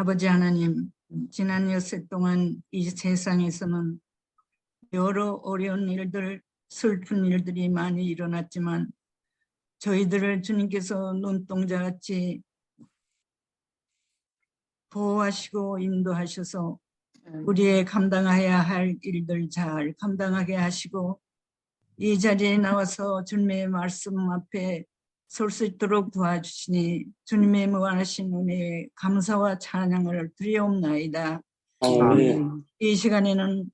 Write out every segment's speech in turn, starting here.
아버지 하나님, 지난 여세 동안 이 세상에서는 여러 어려운 일들, 슬픈 일들이 많이 일어났지만 저희들을 주님께서 눈동자같이 보호하시고 인도하셔서 우리의 감당해야 할 일들 잘 감당하게 하시고 이 자리에 나와서 주님의 말씀 앞에 설 수 있도록 도와주시니 주님의 무한하신 은혜에 감사와 찬양을 드리옵나이다. 이 시간에는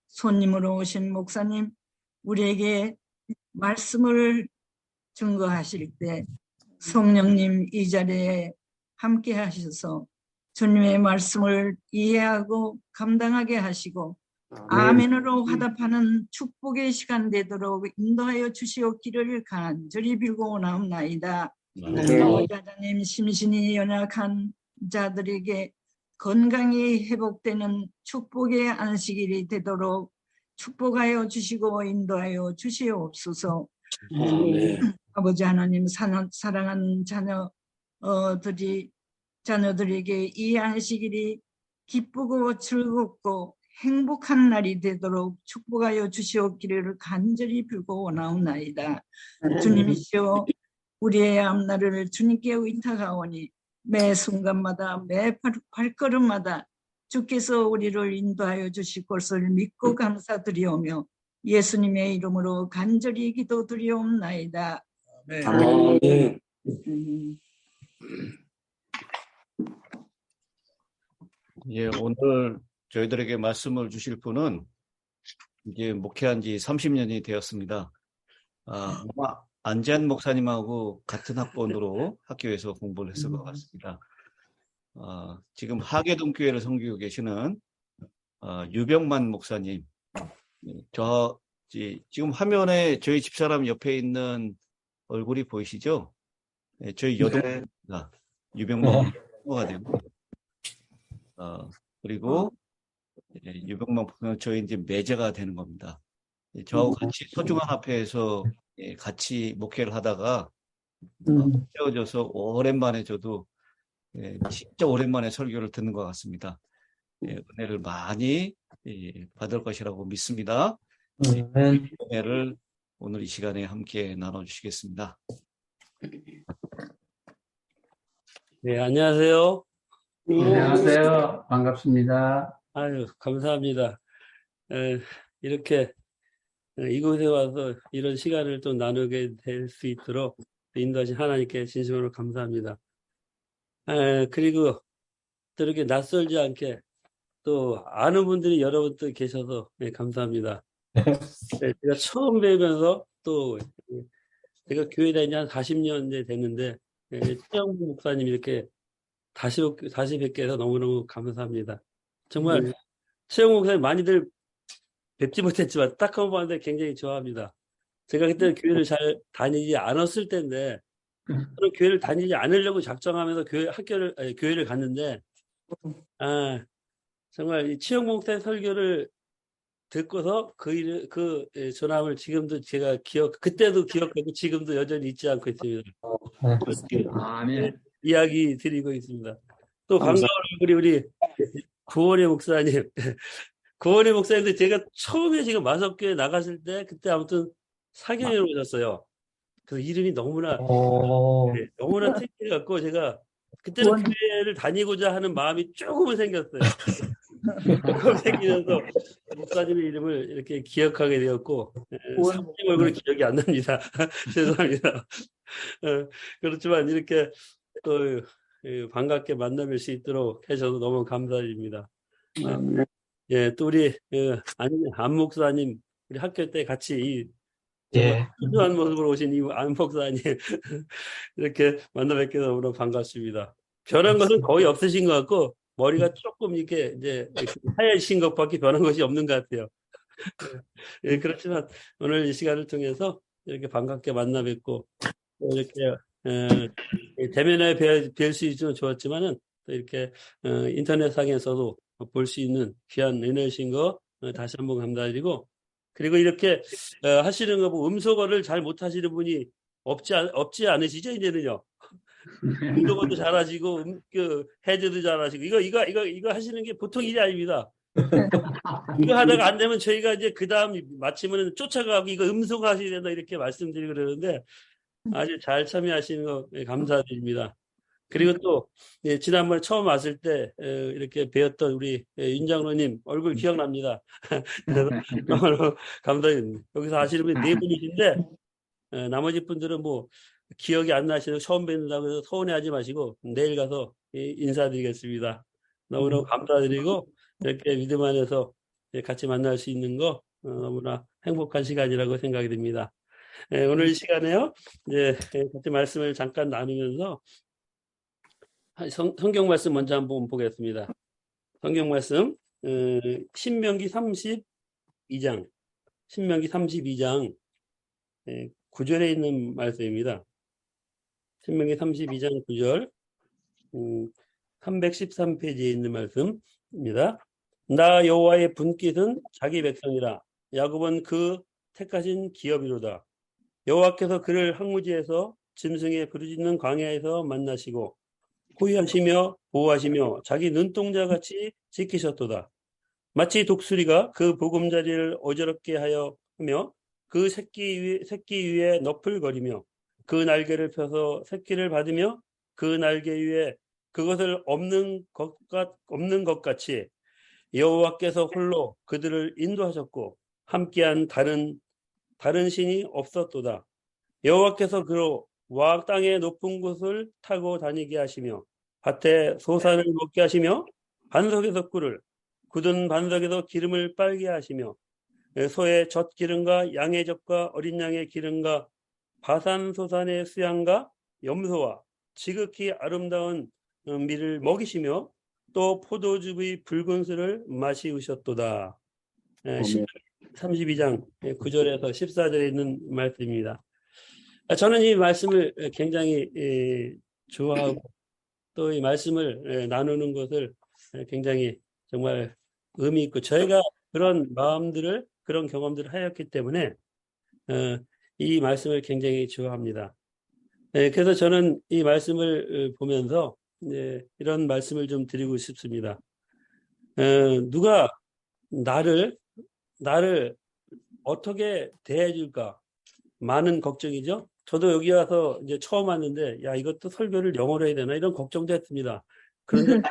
손님으로 오신 목사님 우리에게 말씀을 증거하실 때 성령님 이 자리에 함께 하셔서 주님의 말씀을 이해하고 감당하게 하시고 아멘으로 화답하는 축복의 시간 되도록 인도하여 주시옵기를 간절히 빌고 나옵나이다. 자자님 심신이 연약한 자들에게 건강이 회복되는 축복의 안식일이 되도록 축복하여 주시고 인도하여 주시옵소서. 아버지 하나님 사랑하는 자녀들에게 이 안식일이 기쁘고 즐겁고 행복한 날이 되도록 축복하여 주시옵기를 간절히 빌고 나옵나이다. 주님이시여 우리의 앞날을 주님께 의탁하오니 매 순간마다 매 발걸음마다 주께서 우리를 인도하여 주실 것을 믿고 감사드리오며 예수님의 이름으로 간절히 기도드리옵나이다. 아멘. 예, 오늘 저희들에게 말씀을 주실 분은 이제 목회한 지 30년이 되었습니다. 아마 안재한 목사님하고 같은 학번으로 학교에서 공부를 했을 것 같습니다. 지금 하계동교회를 섬기고 계시는 유병만 목사님. 지금 화면에 저희 집사람 옆에 있는 얼굴이 보이시죠? 네, 저희 여동생입니다. 유병만 부모가 되고 그리고 유병만 목사는 저희 이제 매제가 되는 겁니다. 저하고 같이 소중한 앞에서 같이 목회를 하다가 헤어져서 오랜만에 저도 진짜 오랜만에 설교를 듣는 것 같습니다. 은혜를 많이 받을 것이라고 믿습니다. 은혜를 오늘 이 시간에 함께 나눠주시겠습니다. 네, 안녕하세요. 안녕하세요. 반갑습니다. 아유, 감사합니다. 이렇게 이곳에 와서 이런 시간을 또 나누게 될 수 있도록 인도하신 하나님께 진심으로 감사합니다. 그리고 또 이렇게 낯설지 않게 또 아는 분들이 여러분 계셔서 감사합니다. 제가 처음 뵈면서 또 제가 교회 다닌 지 한 40년 됐는데 최영국 목사님 이렇게 다시 뵙게 해서 너무너무 감사합니다. 정말 최영국 목사님 많이들 뵙지 못했지만 딱 한 번 봤는데 굉장히 좋아합니다. 제가 그때 교회를 잘 다니지 않았을 때인데 저는 교회를 다니지 않으려고 작정하면서 교회를 갔는데 정말 이 최영국 목사님 설교를 듣고서 그 전함을 지금도 제가 그때도 기억하고 지금도 여전히 잊지 않고 있습니다. 이야기 드리고 있습니다. 또 반가운 얼굴이 우리 구원의 목사님. 구원의 목사님도 제가 처음에 지금 마석교회 나갔을 때 그때 아무튼 사경에 오셨어요. 그래서 이름이 너무나 특이해갖고 제가 그때는 교회를 다니고자 하는 마음이 조금은 생겼어요. 조금 생기면서 목사님의 이름을 이렇게 기억하게 되었고 사모님 얼굴은 기억이 안 납니다. 죄송합니다. 그렇지만 이렇게 또 반갑게 만나뵐 수 있도록 해줘서 너무 감사드립니다. 또 우리 안 목사님 우리 학교 때 같이 순수한 모습으로 오신 이 안 목사님 이렇게 만나 뵙게 너무 반갑습니다. 변한 것은 거의 없으신 것 같고 머리가 조금 이렇게 이제 하얘진 것밖에 변한 것이 없는 것 같아요. 그렇지만 오늘 이 시간을 통해서 이렇게 반갑게 만나 뵙고 이렇게 대면에 뵐 수 있으면 좋았지만은 또 이렇게 인터넷상에서도 볼 수 있는 귀한 은혜이신 거 다시 한번 감사드리고 그리고 이렇게 하시는 거 음소거를 잘 못하시는 분이 없지 않으시죠 이제는요. 운동도 잘하시고, 해제도 잘하시고, 이거 하시는 게 보통 일이 아닙니다. 이거 하다가 안 되면 저희가 이제 그 다음 마치면 쫓아가고 이거 음성하셔야 된다 이렇게 말씀드리고 그러는데 아주 잘 참여하시는 거 감사드립니다. 그리고 또 지난번에 처음 왔을 때 이렇게 뵈었던 우리 윤 장로님 얼굴 기억납니다. 너무 감사드립니다. 여기서 아시는 분이 4분이신데 나머지 분들은 뭐 기억이 안 나시는 처음 뵙는다고 해서 서운해하지 마시고 내일 가서 인사드리겠습니다. 너무너무 감사드리고 이렇게 믿음 안에서 같이 만날 수 있는 거 너무나 행복한 시간이라고 생각이 듭니다. 오늘 이 시간에요. 이제 같이 말씀을 잠깐 나누면서 성경 말씀 먼저 한번 보겠습니다. 성경 말씀 신명기 32장 32장 9절에 있는 말씀입니다. 신명기 32장 9절 313페이지에 있는 말씀입니다. 나 여호와의 분깃은 자기 백성이라 야곱은 그 택하신 기업이로다. 여호와께서 그를 항무지에서 짐승의 부르짖는 광야에서 만나시고 호위하시며 보호하시며 자기 눈동자같이 지키셨도다. 마치 독수리가 그 보금자리를 어지럽게 하며 그 새끼 위에 너풀거리며 그 날개를 펴서 새끼를 받으며 그 날개 위에 그것을 없는 것 같이 여호와께서 홀로 그들을 인도하셨고 함께한 다른 신이 없었도다. 여호와께서 그로 와 땅의 높은 곳을 타고 다니게 하시며 밭에 소산을 먹게 하시며 반석에서 꿀을 굳은 반석에서 기름을 빨게 하시며 소의 젖 기름과 양의 젖과 어린 양의 기름과 바산 소산의 수양과 염소와 지극히 아름다운 밀을 먹이시며 또 포도즙의 붉은 술을 마시우셨도다. 32장 9절에서 14절에 있는 말씀입니다. 저는 이 말씀을 굉장히 좋아하고 또 이 말씀을 나누는 것을 굉장히 정말 의미 있고 저희가 그런 마음들을 그런 경험들을 하였기 때문에 이 말씀을 굉장히 좋아합니다. 그래서 저는 이 말씀을 보면서 이런 말씀을 좀 드리고 싶습니다. 누가 나를 어떻게 대해줄까? 많은 걱정이죠. 저도 여기 와서 이제 처음 왔는데, 야, 이것도 설교를 영어로 해야 되나? 이런 걱정도 했습니다. 그런데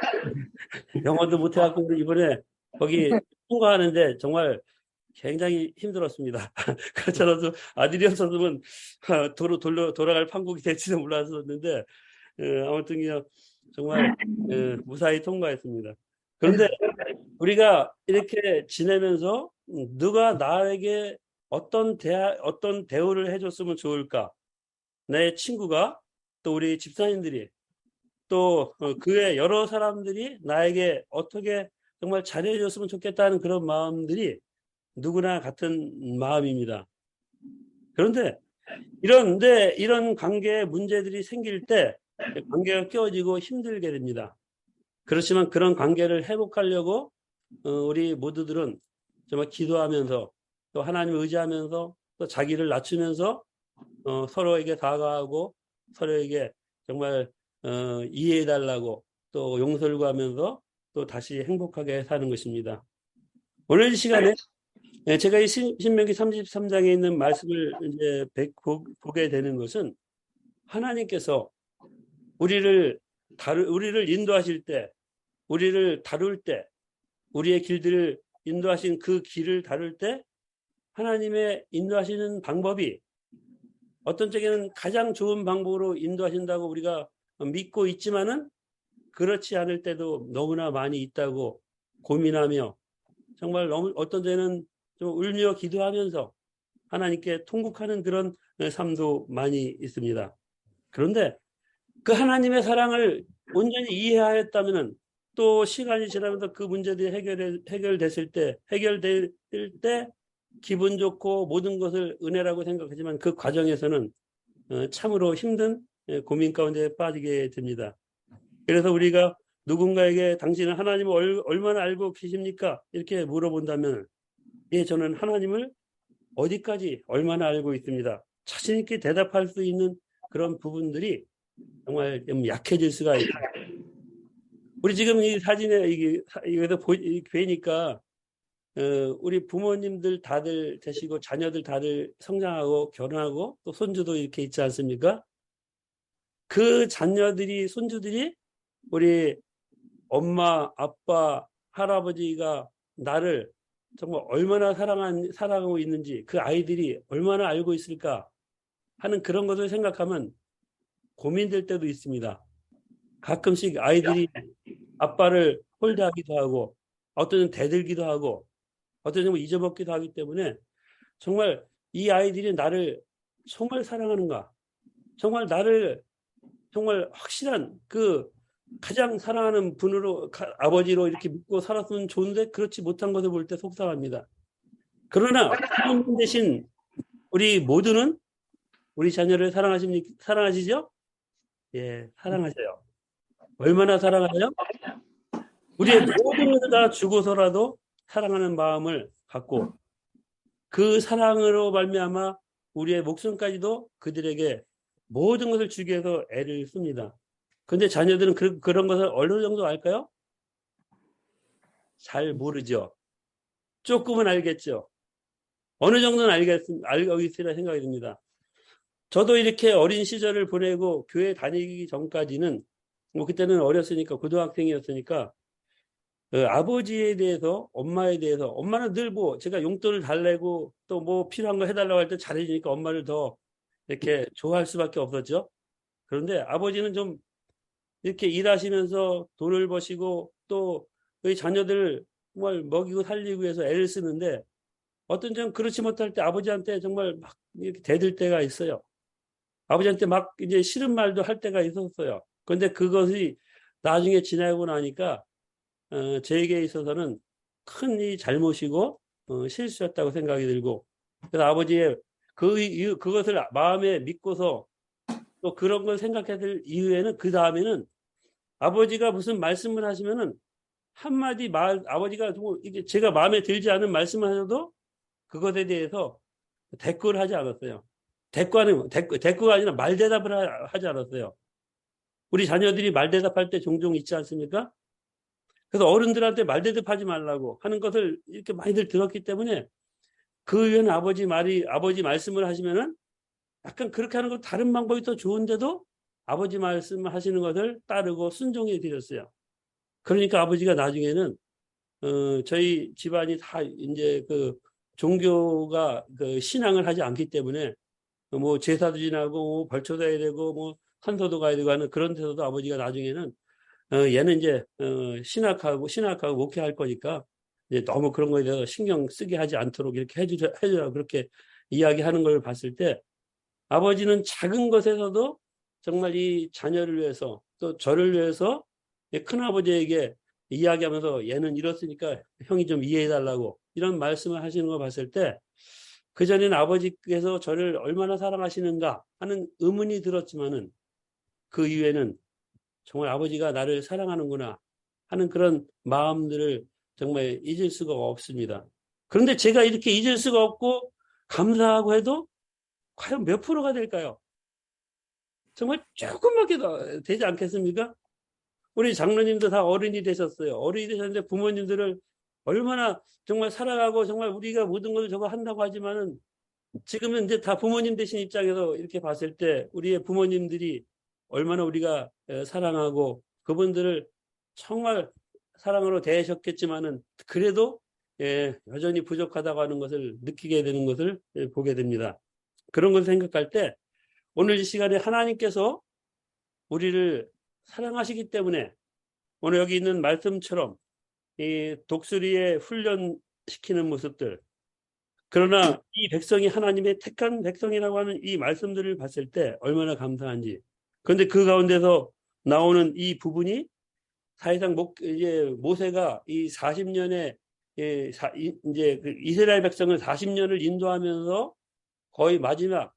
영어도 못해갖고 이번에 거기 통과하는데 정말 굉장히 힘들었습니다. 그렇잖아도 아들이 없었으면 돌아갈 판국이 될지도 몰랐었는데, 아무튼 그냥 정말 무사히 통과했습니다. 그런데 우리가 이렇게 지내면서 누가 나에게 어떤 대우를 해줬으면 좋을까? 내 친구가 또 우리 집사님들이 또 그 외 여러 사람들이 나에게 어떻게 정말 잘해줬으면 좋겠다는 그런 마음들이 누구나 같은 마음입니다. 그런데 이런 관계에 문제들이 생길 때 관계가 깨어지고 힘들게 됩니다. 그렇지만 그런 관계를 회복하려고 우리 모두들은 정말 기도하면서 또 하나님을 의지하면서 또 자기를 낮추면서 서로에게 다가가고 서로에게 정말 이해해달라고 또 용서를 구하면서 또 다시 행복하게 사는 것입니다. 오늘 이 시간에 제가 이 신명기 33장에 있는 말씀을 이제 보게 되는 것은 하나님께서 우리를 인도하실 때, 우리를 다룰 때, 우리의 길들을 인도하신 그 길을 다룰 때 하나님의 인도하시는 방법이 어떤 쪽에는 가장 좋은 방법으로 인도하신다고 우리가 믿고 있지만은 그렇지 않을 때도 너무나 많이 있다고 고민하며 정말 너무 어떤 때는 좀 울며 기도하면서 하나님께 통곡하는 그런 삶도 많이 있습니다. 그런데 그 하나님의 사랑을 온전히 이해하였다면은 또 시간이 지나면서 그 문제들이 해결될 때 기분 좋고 모든 것을 은혜라고 생각하지만 그 과정에서는 참으로 힘든 고민 가운데 빠지게 됩니다. 그래서 우리가 누군가에게 당신은 하나님을 얼마나 알고 계십니까? 이렇게 물어본다면 예, 저는 하나님을 어디까지 얼마나 알고 있습니다. 자신 있게 대답할 수 있는 그런 부분들이 정말 좀 약해질 수가 있다. 우리 지금 이 사진에 이거에서 보니까 우리 부모님들 다들 되시고 자녀들 다들 성장하고 결혼하고 또 손주도 이렇게 있지 않습니까? 그 자녀들이 손주들이 우리 엄마, 아빠, 할아버지가 나를 정말 얼마나 사랑하고 있는지 그 아이들이 얼마나 알고 있을까 하는 그런 것을 생각하면 고민될 때도 있습니다. 가끔씩 아이들이 아빠를 홀대하기도 하고 어떤 은 대들기도 하고 어떤 은 잊어먹기도 하기 때문에 정말 이 아이들이 나를 정말 사랑하는가, 정말 나를 정말 확실한 그 가장 사랑하는 분으로 아버지로 이렇게 믿고 살았으면 좋은데 그렇지 못한 것을 볼 때 속상합니다. 그러나 부모님 대신 우리 모두는 우리 자녀를 사랑하시죠? 예, 사랑하셔요. 얼마나 사랑하요? 우리의 모든 것을 다 주고서라도 사랑하는 마음을 갖고 그 사랑으로 말미암아 우리의 목숨까지도 그들에게 모든 것을 주기 위해서 애를 씁니다. 그런데 자녀들은 그런 것을 어느 정도 알까요? 잘 모르죠. 조금은 알겠죠. 어느 정도는 알고 있으리라 생각이 듭니다. 저도 이렇게 어린 시절을 보내고 교회 다니기 전까지는 뭐 그때는 어렸으니까 고등학생이었으니까 아버지에 대해서 엄마에 대해서 엄마는 늘 뭐 제가 용돈을 달래고 또 뭐 필요한 거 해달라고 할 때 잘해주니까 엄마를 더 이렇게 좋아할 수밖에 없었죠. 그런데 아버지는 좀 이렇게 일하시면서 돈을 버시고 또 그 자녀들 정말 먹이고 살리기 위해서 애를 쓰는데 어떤 점 그렇지 못할 때 아버지한테 정말 막 이렇게 대들 때가 있어요. 아버지한테 막 이제 싫은 말도 할 때가 있었어요. 그런데 그것이 나중에 지나고 나니까 저에게 있어서는 큰 이 잘못이고 실수였다고 생각이 들고 그래서 아버지의 그것을 마음에 믿고서 또 그런 걸 생각했을 이후에는 그 다음에는 아버지가 무슨 말씀을 하시면은 한마디 아버지가 이게 제가 마음에 들지 않은 말씀을 하셔도 그것에 대해서 대꾸를 하지 않았어요. 대꾸가 아니라 말대답을 하지 않았어요. 우리 자녀들이 말대답할 때 종종 있지 않습니까? 그래서 어른들한테 말대답하지 말라고 하는 것을 이렇게 많이들 들었기 때문에 그 이후에는 아버지 말씀을 하시면은 약간 그렇게 하는 것 다른 방법이 더 좋은데도 아버지 말씀을 하시는 것을 따르고 순종해 드렸어요. 그러니까 아버지가 나중에는 저희 집안이 다 이제 그 종교가 그 신앙을 하지 않기 때문에 뭐 제사도 지나고 뭐 벌초도 해야 되고 뭐 산소도 가야 되고 하는 그런 데서도 아버지가 나중에는 얘는 이제 신학하고 목회할 거니까 이제 너무 그런 거에 대해서 신경 쓰게 하지 않도록 이렇게 해주라 그렇게 이야기하는 걸 봤을 때 아버지는 작은 것에서도 정말 이 자녀를 위해서 또 저를 위해서 큰아버지에게 이야기하면서 얘는 이렇으니까 형이 좀 이해해달라고 이런 말씀을 하시는 거 봤을 때 그전에는 아버지께서 저를 얼마나 사랑하시는가 하는 의문이 들었지만은 그 이후에는 정말 아버지가 나를 사랑하는구나 하는 그런 마음들을 정말 잊을 수가 없습니다. 그런데 제가 이렇게 잊을 수가 없고 감사하고 해도 과연 몇 프로가 될까요? 정말 조금밖에 더 되지 않겠습니까? 우리 장로님도 다 어른이 되셨어요. 어른이 되셨는데 부모님들을 얼마나 정말 사랑하고 정말 우리가 모든 것을 저거 한다고 하지만은 지금은 이제 다 부모님 되신 입장에서 이렇게 봤을 때 우리의 부모님들이 얼마나 우리가 사랑하고 그분들을 정말 사랑으로 대하셨겠지만은 그래도 여전히 부족하다고 하는 것을 느끼게 되는 것을 보게 됩니다. 그런 것을 생각할 때 오늘 이 시간에 하나님께서 우리를 사랑하시기 때문에 오늘 여기 있는 말씀처럼 이 독수리에 훈련시키는 모습들 그러나 이 백성이 하나님의 택한 백성이라고 하는 이 말씀들을 봤을 때 얼마나 감사한지. 그런데 그 가운데서 나오는 이 부분이 사실상 모세가 이 40년에 이제 이스라엘 백성을 40년을 인도하면서 거의 마지막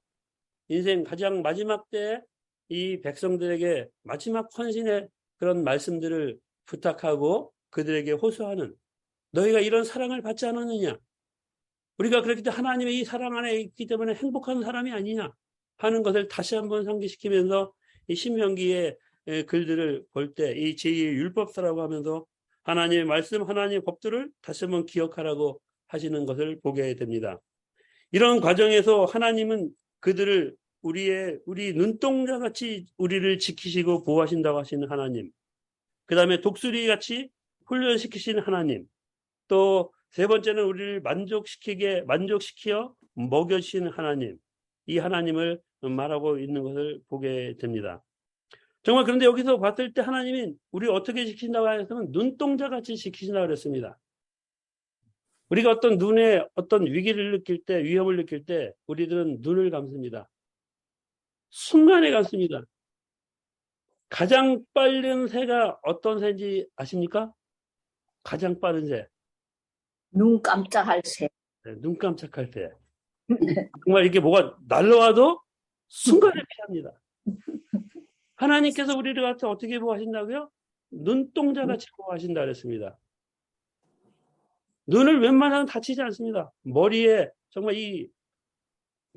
인생 가장 마지막 때 이 백성들에게 마지막 헌신의 그런 말씀들을 부탁하고 그들에게 호소하는 너희가 이런 사랑을 받지 않았느냐? 우리가 그렇기 때문에 하나님의 이 사랑 안에 있기 때문에 행복한 사람이 아니냐 하는 것을 다시 한번 상기시키면서 이 신명기의 글들을 볼 때 이 제2의 율법서라고 하면서 하나님의 말씀, 하나님의 법들을 다시 한번 기억하라고 하시는 것을 보게 됩니다. 이런 과정에서 하나님은 그들을 우리 눈동자 같이 우리를 지키시고 보호하신다고 하시는 하나님, 그 다음에 독수리 같이 훈련시키시는 하나님, 또 세 번째는 우리를 만족시켜 먹여주시는 하나님, 이 하나님을 말하고 있는 것을 보게 됩니다. 정말 그런데 여기서 봤을 때 하나님이 우리 어떻게 지키신다고 하면 눈동자 같이 지키신다고 그랬습니다. 우리가 어떤 눈에 어떤 위기를 느낄 때, 위험을 느낄 때 우리들은 눈을 감습니다. 순간에 감습니다. 가장 빠른 새가 어떤 새인지 아십니까? 가장 빠른 새. 눈 깜짝할 새. 네, 눈 깜짝할 때. 정말 이게 뭐가 날라와도 순간에 피합니다. 하나님께서 우리를 갖다 어떻게 보호하신다고요? 눈동자같이 보호하신다 그랬습니다. 눈을 웬만하면 다치지 않습니다. 머리에 정말 이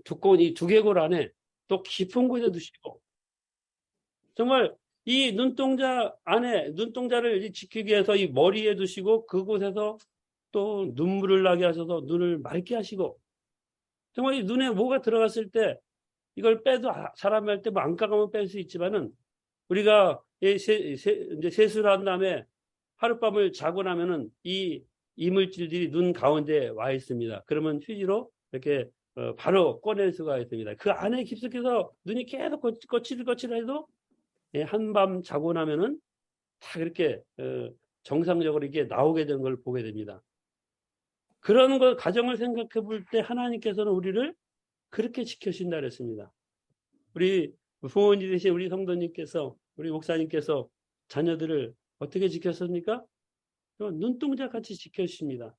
두꺼운 이 두개골 안에 또 깊은 곳에 두시고, 정말 이 눈동자 안에, 눈동자를 지키기 위해서 이 머리에 두시고 그곳에서 또 눈물을 나게 하셔서 눈을 맑게 하시고, 정말 이 눈에 뭐가 들어갔을 때 이걸 빼도 사람이 할 때 뭐 안 깎으면 뺄 수 있지만은 우리가 이제 세수를 한 다음에 하룻밤을 자고 나면은 이 이물질들이 눈 가운데 와 있습니다. 그러면 휴지로 이렇게 바로 꺼낼 수가 있습니다. 그 안에 깊숙해서 눈이 계속 거칠거칠해도 한밤 자고 나면은 다 그렇게 정상적으로 이게 나오게 되는 걸 보게 됩니다. 그런 걸 가정을 생각해 볼 때 하나님께서는 우리를 그렇게 지켜주신다 그랬습니다. 우리 부모님 되신 우리 성도님께서, 우리 목사님께서 자녀들을 어떻게 지켰습니까? 눈동자 같이 지켜주십니다.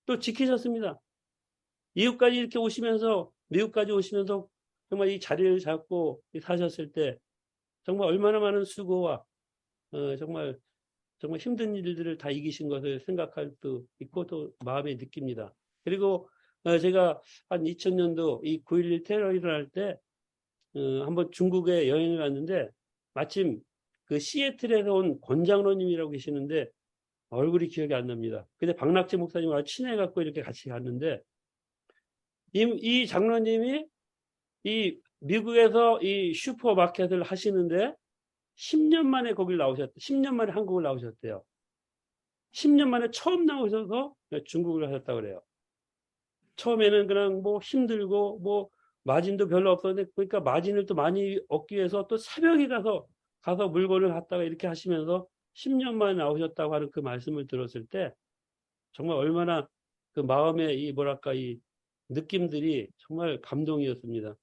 또 지키셨습니다. 이웃까지 이렇게 오시면서, 미국까지 오시면서 정말 이 자리를 잡고 사셨을 때 정말 얼마나 많은 수고와 정말 힘든 일들을 다 이기신 것을 생각할 수 있고 또 마음에 느낍니다. 그리고 제가 한 2000년도 이 9.11 테러 일어날 때 한번 중국에 여행을 갔는데 마침 그 시애틀에서 온 권장로님이라고 계시는데 얼굴이 기억이 안 납니다. 근데 박낙지 목사님하고 친해갖고 이렇게 같이 갔는데 이 장로님이 이 미국에서 이 슈퍼마켓을 하시는데 10년 만에 거길 나오셨대요. 10년 만에 한국을 나오셨대요. 10년 만에 처음 나오셔서 중국을 하셨다고 그래요. 처음에는 그냥 뭐 힘들고 뭐 마진도 별로 없었는데 그러니까 마진을 또 많이 얻기 위해서 또 새벽에 가서 물건을 갖다가 이렇게 하시면서 10년 만에 나오셨다고 하는 그 말씀을 들었을 때 정말 얼마나 그 마음의 이 뭐랄까 이 느낌들이 정말 감동이었습니다.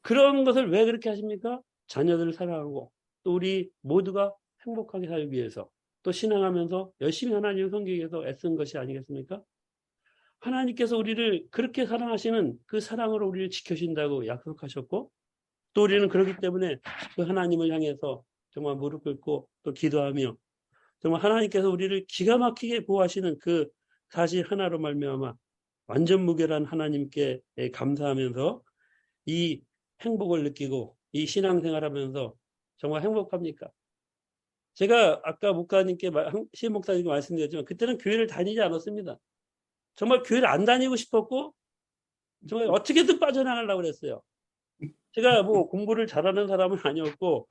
그런 것을 왜 그렇게 하십니까? 자녀들을 사랑하고 또 우리 모두가 행복하게 살기 위해서 또 신앙하면서 열심히 하나님을 섬기기 위해서 애쓴 것이 아니겠습니까? 하나님께서 우리를 그렇게 사랑하시는 그 사랑으로 우리를 지켜주신다고 약속하셨고 또 우리는 그렇기 때문에 그 하나님을 향해서 정말 무릎 꿇고 또 기도하며 정말 하나님께서 우리를 기가 막히게 보호하시는 그 사실 하나로 말미암아 완전 무결한 하나님께 감사하면서 이 행복을 느끼고 이 신앙생활하면서 정말 행복합니까? 제가 아까 목사님께 신 목사님께 말씀드렸지만 그때는 교회를 다니지 않았습니다. 정말 교회를 안 다니고 싶었고 정말 어떻게든 빠져나가려고 그랬어요. 제가 뭐 공부를 잘하는 사람은 아니었고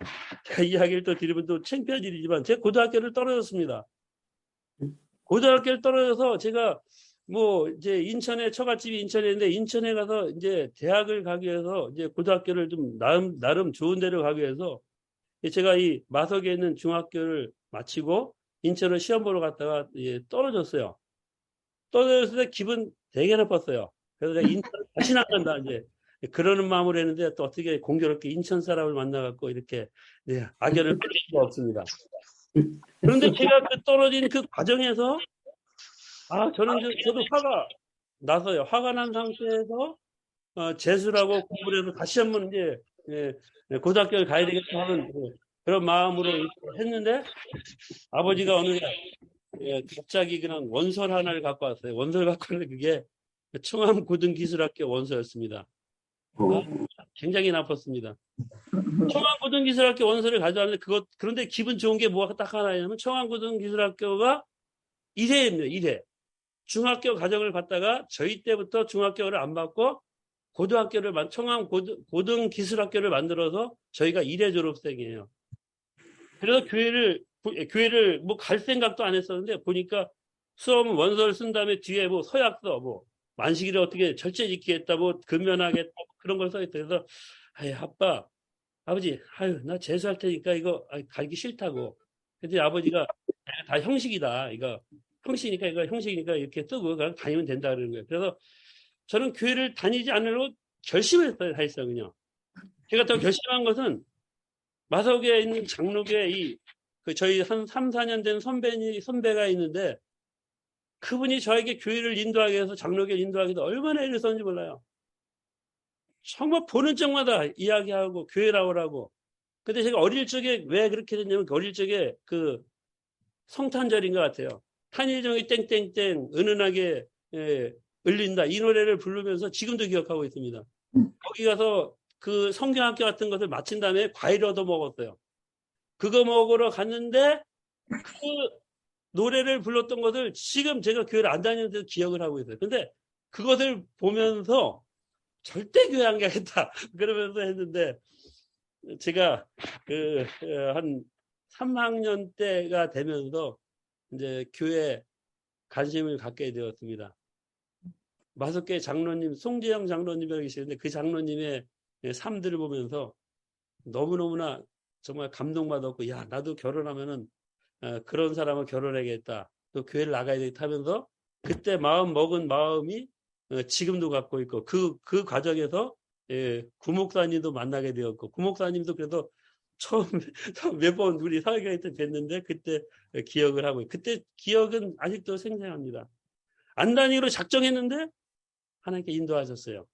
제가 이야기를 또 드리면 또 창피한 일이지만 제가 고등학교를 떨어졌습니다. 고등학교를 떨어져서 제가 뭐 이제 인천에 처갓집이 인천에 있는데 인천에 가서 이제 대학을 가기 위해서 이제 고등학교를 좀 나름 좋은 데로 가기 위해서 제가 이 마석에 있는 중학교를 마치고 인천을 시험 보러 갔다가 떨어졌어요. 떨어졌을 때 기분 되게 나빴어요. 그래서 내가 인천을 다시 나간다 이제 그러는 마음으로 했는데 또 어떻게 공교롭게 인천 사람을 만나갖고 이렇게 악연을 끊을 수가 없습니다. 그런데 제가 그 떨어진 그 과정에서 저도 화가 나서요. 화가 난 상태에서 재수라고 공부를 해서 다시 한번 이제 고등학교를 가야 되겠다 하는 그런 마음으로 했는데 아버지가 어느 날 갑자기 그냥 원서 하나를 갖고 왔어요. 원서를 갖고 왔는데 그게 청암고등기술학교 원서였습니다. 굉장히 나빴습니다. 청안고등기술학교 원서를 가져왔는데 그런데 기분 좋은 게 뭐가 딱 하나냐면 청안고등기술학교가 1회입니다. 1회. 중학교 과정을 받다가 저희 때부터 중학교를 안 받고 고등학교를 청안고등기술학교를 만들어서 저희가 1회 졸업생이에요. 그래서 교회를 뭐 갈 생각도 안 했었는데 보니까 수업 원서를 쓴 다음에 뒤에 뭐 서약서 뭐 만식일을 어떻게 절제 지키겠다 뭐 근면하겠다 그런 걸 써있다. 그래서 아버지 나 재수할 테니까 이거 가기 싫다고. 근데 아버지가 다 형식이다. 이거 형식이니까 이렇게 쓰고 그냥 다니면 된다 그러는 거예요. 그래서 저는 교회를 다니지 않으려고 결심했어요. 사실상 그냥. 제가 더 결심한 것은 마석에 있는 장로교회 저희 한 3, 4년 된 선배가 있는데 그분이 저에게 교회를 인도하기 위해서 장로교회를 인도하기 위해서 얼마나 애를 썼는지 몰라요. 정말 보는 쪽마다 이야기하고 교회 나오라고. 근데 제가 어릴 적에 왜 그렇게 됐냐면 어릴 적에 그 성탄절인 것 같아요. 탄일정이 땡땡땡 은은하게 울린다. 이 노래를 부르면서 지금도 기억하고 있습니다. 거기 가서 그 성경학교 같은 것을 마친 다음에 과일 얻어 먹었어요. 그거 먹으러 갔는데 그 노래를 불렀던 것을 지금 제가 교회를 안 다니는데도 기억을 하고 있어요. 근데 그것을 보면서 절대 교회 안 가겠다. 그러면서 했는데 제가 한 3학년 때가 되면서 이제 교회에 관심을 갖게 되었습니다. 마석교회 장로님, 송재영 장로님이 계시는데 그 장로님의 삶들을 보면서 너무너무나 정말 감동받았고, 야, 나도 결혼하면은 그런 사람을 결혼하겠다. 또 교회를 나가야 되겠다 하면서 그때 먹은 마음이 지금도 갖고 있고 그 과정에서 구목사님도 만나게 되었고 구목사님도 그래도 처음 몇 번 우리 사회교회 때 뵀는데 그때 기억을 하고 그때 기억은 아직도 생생합니다. 안 다니기로 작정했는데 하나님께 인도하셨어요.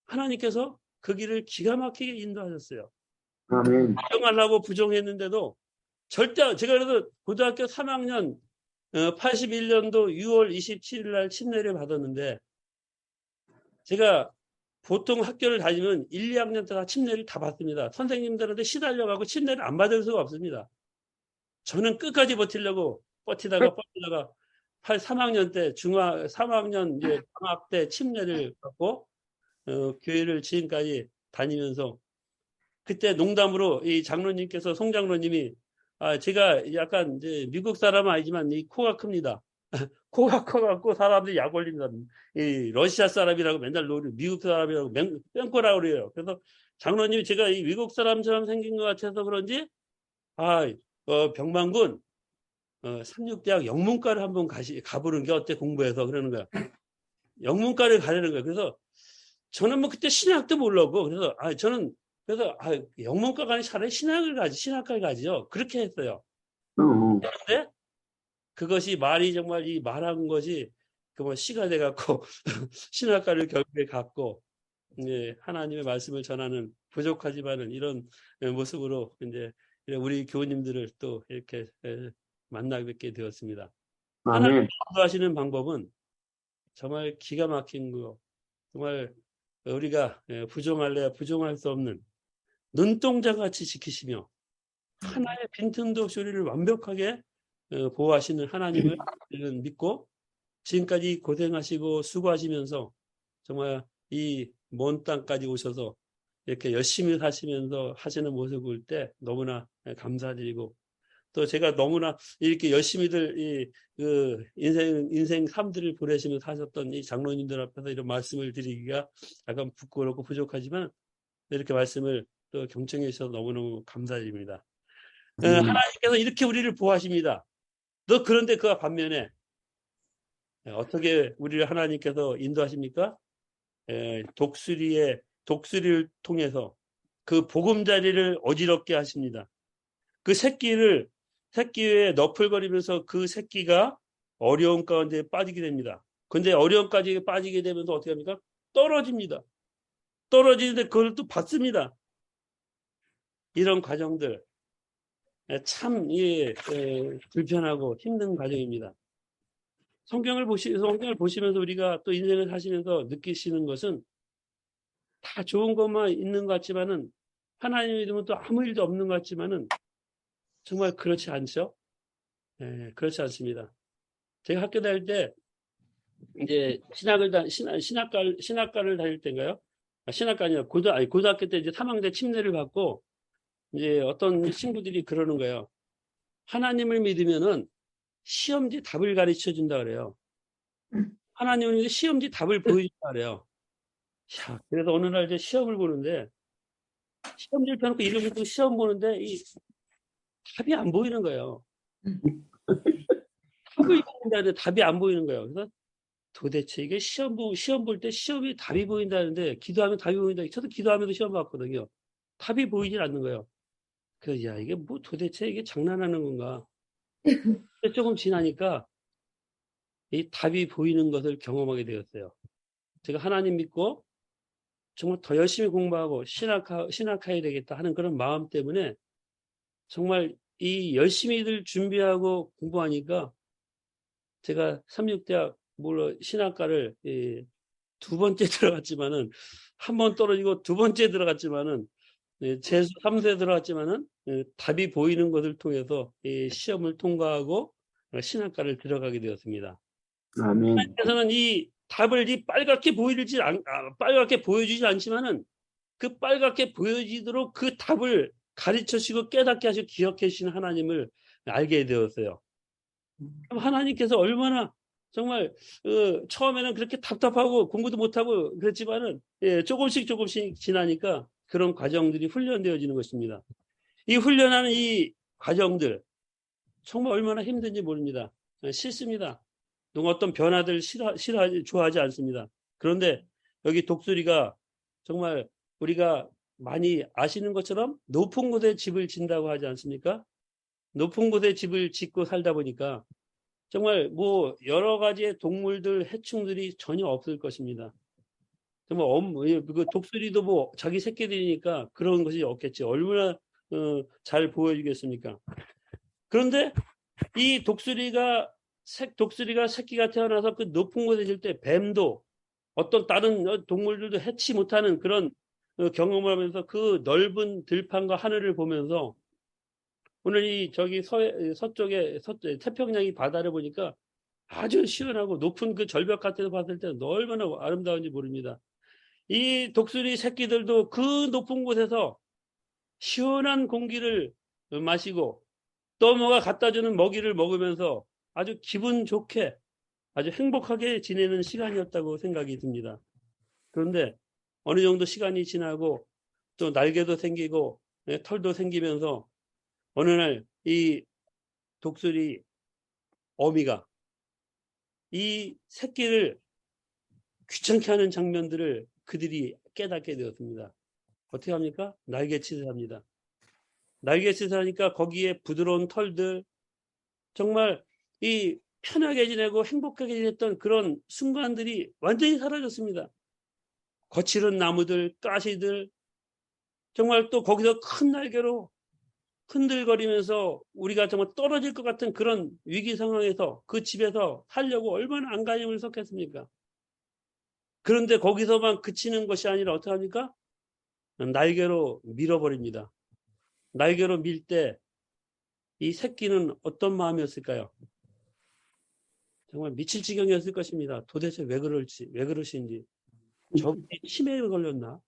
하나님께서 그 길을 기가 막히게 인도하셨어요. 아멘. 부정하려고 부정했는데도 절대 제가 그래도 고등학교 3학년 81년도 6월 27일 날 침례를 받았는데 제가 보통 학교를 다니면 1, 2학년 때 다 침례를 다 받습니다. 선생님들한테 시달려가고 침례를 안 받을 수가 없습니다. 저는 끝까지 버티다가 3학년 때 3학년 이제 방학 때 침례를 받고 교회를 지금까지 다니면서 그때 농담으로 이 장로님께서 송 장로님이 제가 약간 이제 미국 사람은 아니지만 이 코가 큽니다. 코가 커갖고 사람들이 약 올린다. 이 러시아 사람이라고 맨날 미국 사람이라고 뺑꼬라고 그래요. 그래서 장로님이 제가 이 미국 사람처럼 생긴 것 같아서 그런지 병만군 36대학 영문과를 한번 가보는 게 어때 공부해서 그러는 거야. 영문과를 가려는 거야. 그래서 저는 뭐 그때 신학도 모르고 그래서 영문과가 아니라 차라리 신학과를 가지요. 그렇게 했어요. 그런데 그것이 정말 이 말한 것이 시가 돼갖고 신학과를 결국에 갔고 하나님의 말씀을 전하는 부족하지만은 이런 모습으로 이제 우리 교우님들을 또 이렇게 만나 뵙게 되었습니다. 하나님 인도하시는 방법은 정말 기가 막힌 거, 정말 우리가 부정할래야 부정할 수 없는 눈동자같이 지키시며 하나의 빈틈도 없이 우리를 완벽하게 보호하시는 하나님을 믿고 지금까지 고생하시고 수고하시면서 정말 이 먼 땅까지 오셔서 이렇게 열심히 사시면서 하시는 모습을 볼 때 너무나 감사드리고 또 제가 너무나 이렇게 열심히들 인생 삶들을 보내시면서 하셨던 이 장로님들 앞에서 이런 말씀을 드리기가 약간 부끄럽고 부족하지만 이렇게 말씀을 또 경청해 주셔서 너무너무 감사드립니다. 하나님께서 이렇게 우리를 보호하십니다. 그런데 그와 반면에 어떻게 우리를 하나님께서 인도하십니까? 독수리를 통해서 그 보금자리를 어지럽게 하십니다. 그 새끼에 너풀거리면서 그 새끼가 어려운 가운데 빠지게 됩니다. 근데 어려운 가운데 빠지게 되면서 어떻게 합니까? 떨어집니다. 떨어지는데 그걸 또 받습니다. 이런 과정들 참 불편하고 힘든 과정입니다. 성경을 보시면서 우리가 또 인생을 사시면서 느끼시는 것은 다 좋은 것만 있는 것 같지만은 하나님 믿으면 또 아무 일도 없는 것 같지만은 정말 그렇지 않죠? 예, 그렇지 않습니다. 제가 학교 다닐 때 이제 신학과를 다닐 때인가요? 신학과 아니라 고등학교 때 이제 3학년 침례를 받고 이제 어떤 친구들이 그러는 거예요. 하나님을 믿으면은 시험지 답을 가르쳐 준다 그래요. 하나님은 시험지 답을 보여준다 그래요. 자, 그래서 어느 날 이제 시험을 보는데 시험지를 펴놓고 이름을 또 시험 보는데 이 답이 안 보이는 거예요. 답을 보는데 답이 안 보이는 거예요. 그래서 도대체 이게 시험 볼 때 시험이 답이 보인다는데 기도하면 답이 보인다. 저도 기도하면서 시험 봤거든요. 답이 보이질 않는 거예요. 그래서 야 이게 뭐 도대체 이게 장난하는 건가? 조금 지나니까 이 답이 보이는 것을 경험하게 되었어요. 제가 하나님 믿고 정말 더 열심히 공부하고 신학해야 되겠다 하는 그런 마음 때문에 정말 이 열심히들 준비하고 공부하니까 제가 삼육대학 물론 신학과를 두 번째 들어갔지만은 한 번 떨어지고 두 번째 들어갔지만은 재수 3세 들어갔지만은 답이 보이는 것을 통해서 시험을 통과하고 신학과를 들어가게 되었습니다. 아멘. 하나님께서는 이 답을 빨갛게 보여주지 않지만은 그 빨갛게 보여지도록 그 답을 가르쳐주시고 깨닫게 하시고 기억해 주시는 하나님을 알게 되었어요. 그럼 하나님께서 얼마나 정말 처음에는 그렇게 답답하고 공부도 못하고 그랬지만은 조금씩 지나니까 그런 과정들이 훈련되어지는 것입니다. 이 훈련하는 이 과정들 정말 얼마나 힘든지 모릅니다. 싫습니다. 누가 어떤 변화들 좋아하지 않습니다. 그런데 여기 독수리가 정말 우리가 많이 아시는 것처럼 높은 곳에 집을 짓는다고 하지 않습니까? 높은 곳에 집을 짓고 살다 보니까 정말 뭐 여러 가지의 동물들, 해충들이 전혀 없을 것입니다. 정말 그 독수리도 뭐 자기 새끼들이니까 그런 것이 없겠지. 얼마나 잘 보여주겠습니까? 그런데 이 독수리가 새끼가 태어나서 그 높은 곳에 있을 때 뱀도 어떤 다른 동물들도 해치 못하는 그런 경험을 하면서 그 넓은 들판과 하늘을 보면서 오늘 이 저기 서쪽에 태평양이 바다를 보니까 아주 시원하고 높은 그 절벽 같은 데 봤을 때 얼마나 아름다운지 모릅니다. 이 독수리 새끼들도 그 높은 곳에서 시원한 공기를 마시고 또 뭐가 갖다 주는 먹이를 먹으면서 아주 기분 좋게 아주 행복하게 지내는 시간이었다고 생각이 듭니다. 그런데 어느 정도 시간이 지나고 또 날개도 생기고 털도 생기면서 어느 날 이 독수리 어미가 이 새끼를 귀찮게 하는 장면들을 그들이 깨닫게 되었습니다. 어떻게 합니까? 날개짓을 합니다. 날개짓을 하니까 거기에 부드러운 털들, 정말 이 편하게 지내고 행복하게 지냈던 그런 순간들이 완전히 사라졌습니다. 거칠은 나무들, 가시들, 정말 또 거기서 큰 날개로 흔들거리면서 우리가 정말 떨어질 것 같은 그런 위기 상황에서 그 집에서 살려고 얼마나 안간힘을 썼겠습니까? 그런데 거기서만 그치는 것이 아니라 어떻게 합니까? 날개로 밀어버립니다. 날개로 밀 때 이 새끼는 어떤 마음이었을까요? 정말 미칠 지경이었을 것입니다. 도대체 왜 그러신지. 저기 치매에 걸렸나?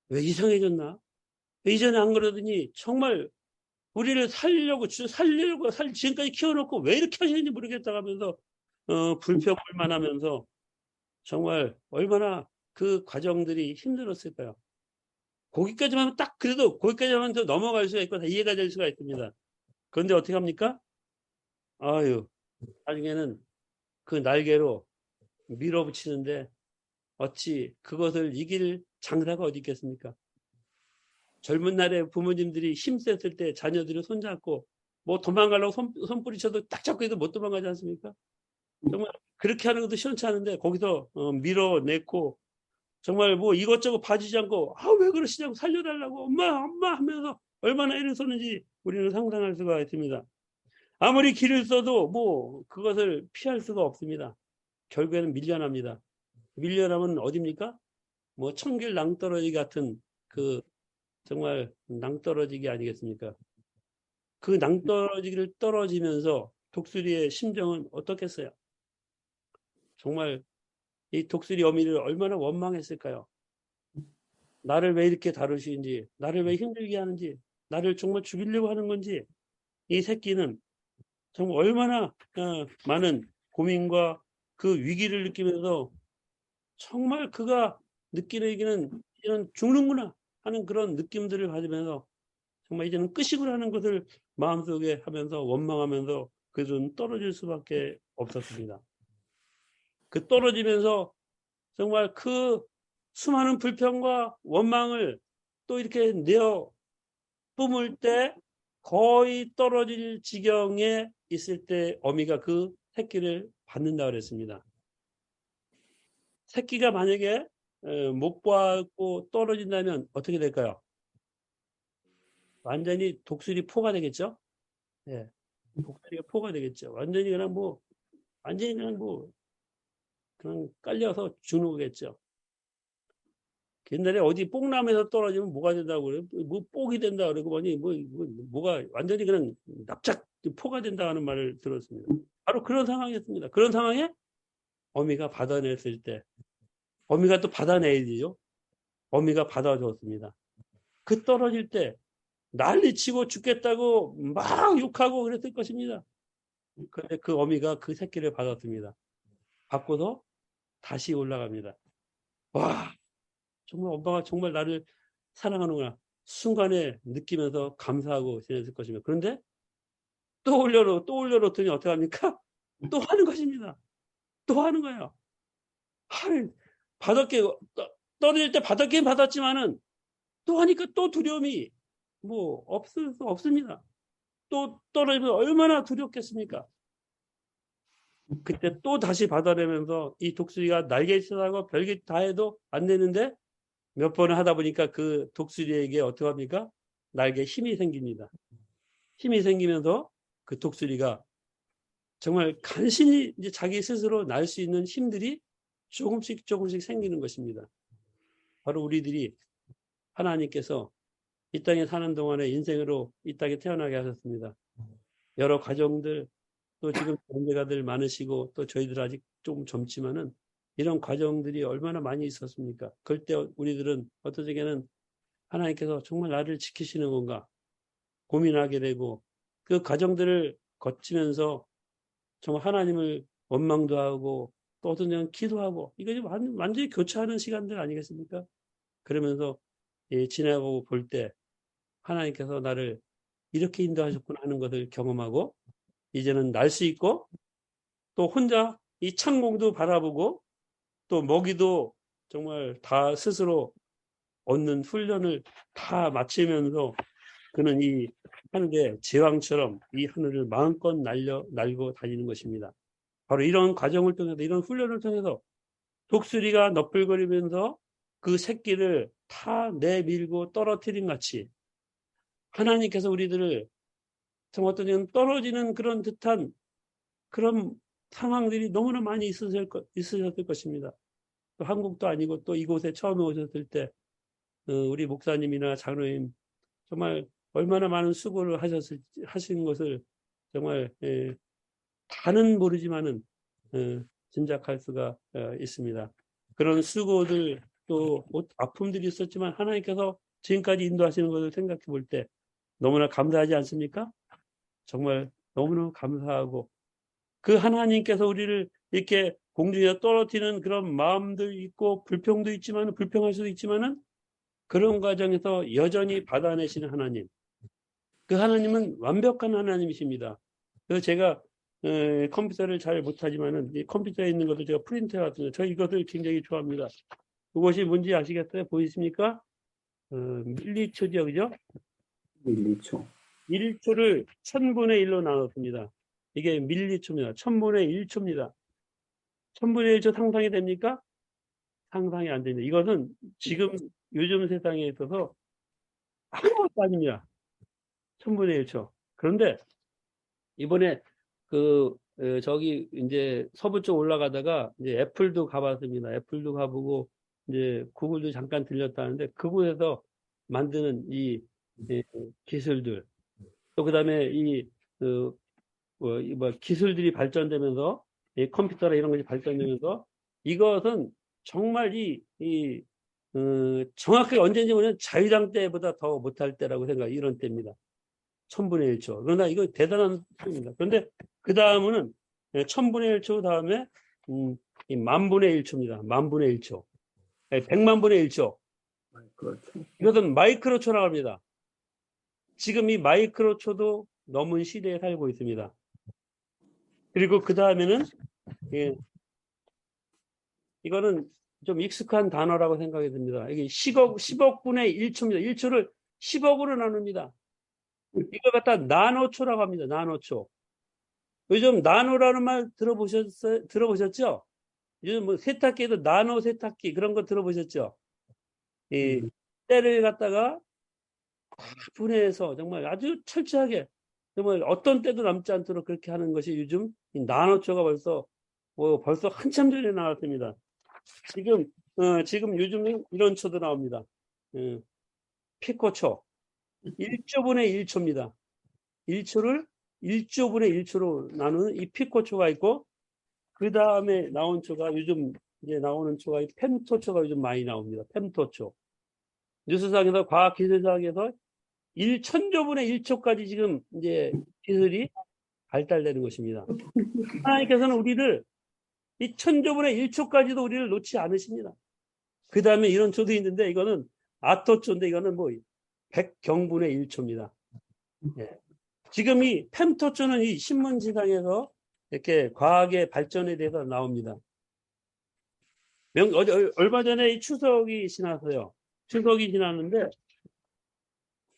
왜 이상해졌나? 왜 이전에 안 그러더니 정말 우리를 지금까지 키워놓고 왜 이렇게 하시는지 모르겠다 하면서, 불평불만하면서 정말 얼마나 그 과정들이 힘들었을까요? 거기까지만 그래도 거기까지만 더 넘어갈 수가 있고 다 이해가 될 수가 있습니다. 그런데 어떻게 합니까? 나중에는 그 날개로 밀어붙이는데 어찌 그것을 이길 장사가 어디 있겠습니까? 젊은 날에 부모님들이 힘셌을 때 자녀들을 손잡고 뭐 도망가려고 손뿌리쳐도 딱 잡고 해도 못 도망가지 않습니까? 정말 그렇게 하는 것도 시원치 않은데 거기서 밀어내고 정말 뭐 이것저것 봐주지 않고 왜 그러시냐고 살려달라고 엄마 하면서 얼마나 애를 썼는지 우리는 상상할 수가 있습니다. 아무리 길을 써도 뭐 그것을 피할 수가 없습니다. 결국에는 밀려납니다. 밀려나면 어디입니까? 뭐 천길 낭떠러지 같은 그 정말 낭떠러지기 아니겠습니까? 그 낭떠러지기를 떨어지면서 독수리의 심정은 어떻겠어요? 정말 이 독수리 어미를 얼마나 원망했을까요? 나를 왜 이렇게 다루시는지, 나를 왜 힘들게 하는지, 나를 정말 죽이려고 하는 건지, 이 새끼는 정말 얼마나 많은 고민과 그 위기를 느끼면서 정말 그가 느끼는 이런 죽는구나 하는 그런 느낌들을 가지면서 정말 이제는 끝이구나 하는 것을 마음속에 하면서 원망하면서 그들은 떨어질 수밖에 없었습니다. 그 떨어지면서 정말 그 수많은 불평과 원망을 또 이렇게 내어 뿜을 때 거의 떨어질 지경에 있을 때 어미가 그 새끼를 받는다 그랬습니다. 새끼가 만약에 못 받고 떨어진다면 어떻게 될까요? 완전히 독수리 포가 되겠죠? 예. 독수리가 포가 되겠죠. 완전히 그냥 깔려서 죽는 거겠죠. 옛날에 어디 뽕나무에서 떨어지면 뭐가 된다고 그래요? 뭐 뽕이 된다 그러고 뭐가 완전히 그냥 납작 포가 된다는 말을 들었습니다. 바로 그런 상황이었습니다. 그런 상황에 어미가 받아냈을 때, 어미가 또 받아내야지요. 어미가 받아줬습니다. 그 떨어질 때 난리치고 죽겠다고 막 욕하고 그랬을 것입니다. 그런데 그 어미가 그 새끼를 받았습니다. 받고서 다시 올라갑니다. 와, 정말 엄마가 정말 나를 사랑하는구나. 순간에 느끼면서 감사하고 지냈을 것입니다. 그런데 또 올려놓더니 어떻게 합니까? 또 하는 것입니다. 또 하는 거예요. 떨어질 때 받았긴 받았지만은 또 하니까 또 두려움이 없습니다. 또 떨어지면 얼마나 두렵겠습니까? 그때 또 다시 받아내면서 이 독수리가 날개짓하고 별짓 다 해도 안 되는데 몇 번을 하다 보니까 그 독수리에게 어떻게 합니까? 날개에 힘이 생깁니다. 힘이 생기면서 그 독수리가 정말 간신히 이제 자기 스스로 날 수 있는 힘들이 조금씩 생기는 것입니다. 바로 우리들이 하나님께서 이 땅에 사는 동안에 인생으로 이 땅에 태어나게 하셨습니다. 여러 가정들, 또 지금 연배가들 많으시고 또 저희들 아직 좀 젊지만은 이런 과정들이 얼마나 많이 있었습니까? 그럴 때 우리들은 어떤 적에는 하나님께서 정말 나를 지키시는 건가 고민하게 되고 그 과정들을 거치면서 정말 하나님을 원망도 하고 또 어떤 적은 기도하고 이거 완전히 교차하는 시간들 아니겠습니까? 그러면서 지나고 볼 때 하나님께서 나를 이렇게 인도하셨구나 하는 것을 경험하고 이제는 날 수 있고 또 혼자 이 창공도 바라보고 또 먹이도 정말 다 스스로 얻는 훈련을 다 마치면서 그는 이 하늘의 제왕처럼 이 하늘을 마음껏 날고 다니는 것입니다. 바로 이런 과정을 통해서 이런 훈련을 통해서 독수리가 너풀거리면서 그 새끼를 다 내밀고 떨어뜨린 같이 하나님께서 우리들을 정말 어떤 때는 떨어지는 그런 듯한 그런 상황들이 너무나 많이 있으셨을 것입니다. 또 한국도 아니고 또 이곳에 처음에 오셨을 때 우리 목사님이나 장로님 정말 얼마나 많은 수고를 하신 것을 정말 다는 모르지만은 짐작할 수가 있습니다. 그런 수고들 또 아픔들이 있었지만 하나님께서 지금까지 인도하시는 것을 생각해 볼 때 너무나 감사하지 않습니까? 정말 너무나 감사하고 그 하나님께서 우리를 이렇게 공중에 떨어뜨리는 그런 마음도 있고 불평도 있지만 불평할 수도 있지만은 그런 과정에서 여전히 받아내시는 하나님. 그 하나님은 완벽한 하나님이십니다. 그래서 제가 컴퓨터를 잘 못하지만은 이 컴퓨터에 있는 것을 제가 프린트해 왔습니다. 저 이것을 굉장히 좋아합니다. 그것이 뭔지 아시겠어요? 보이십니까? 밀리초죠, 그죠? 밀리초. 1초를 1000분의 1로 나눴습니다. 이게 밀리초입니다. 1000분의 1초입니다. 1000분의 1초 상상이 됩니까? 상상이 안 됩니다. 이것은 지금 요즘 세상에 있어서 아무것도 아닙니다. 1000분의 1초. 그런데 이번에 저기 이제 서부 쪽 올라가다가 이제 애플도 가봤습니다. 애플도 가보고 이제 구글도 잠깐 들렸다는데 그곳에서 만드는 이 기술들 또 그다음에 기술들이 발전되면서 컴퓨터나 이런 것이 발전되면서 이것은 정말 정확하게 언제인지 모르는 자유당 때보다 더 못할 때라고 이런 때입니다. 1000분의 1초. 그러나 이거 대단한 수입니다. 그런데 그 다음은 1000분의 1초 다음에 이 10,000분의 1초입니다. 10,000분의 1초. 100만분의 1초. 그렇죠. 이것은 마이크로초라고 합니다. 지금 이 마이크로초도 넘은 시대에 살고 있습니다. 그리고 그 다음에는 이거는 좀 익숙한 단어라고 생각이 듭니다. 이게 10억분의 1초입니다. 1초를 10억으로 나눕니다. 이걸 갖다 나노초라고 합니다. 나노초. 요즘 나노라는 말 들어보셨죠? 요즘 뭐 세탁기에도 나노 세탁기 그런 거 들어보셨죠? 이 때를 갖다가 분해해서 정말 아주 철저하게 정말 어떤 때도 남지 않도록 그렇게 하는 것이 요즘 이 나노초가 벌써 한참 전에 나왔습니다. 지금 요즘 이런 초도 나옵니다. 피코초. 1조분의 1초입니다. 1초를 1조분의 1초로 나누는 이 피코초가 있고, 그 다음에 나온 초가 요즘 이제 나오는 초가 펜토초가 요즘 많이 나옵니다. 펜토초. 뉴스상에서 과학기술상에서 1천조분의 1초까지 지금 이제 기술이 발달되는 것입니다. 하나님께서는 우리를 이 천조분의 1초까지도 우리를 놓지 않으십니다. 그 다음에 이런 초도 있는데 이거는 아토초인데 이거는 100경분의 1초입니다. 예. 지금 이 펜토초는 이 신문지상에서 이렇게 과학의 발전에 대해서 나옵니다. 얼마 전에 이 추석이 지났어요. 추석이 지났는데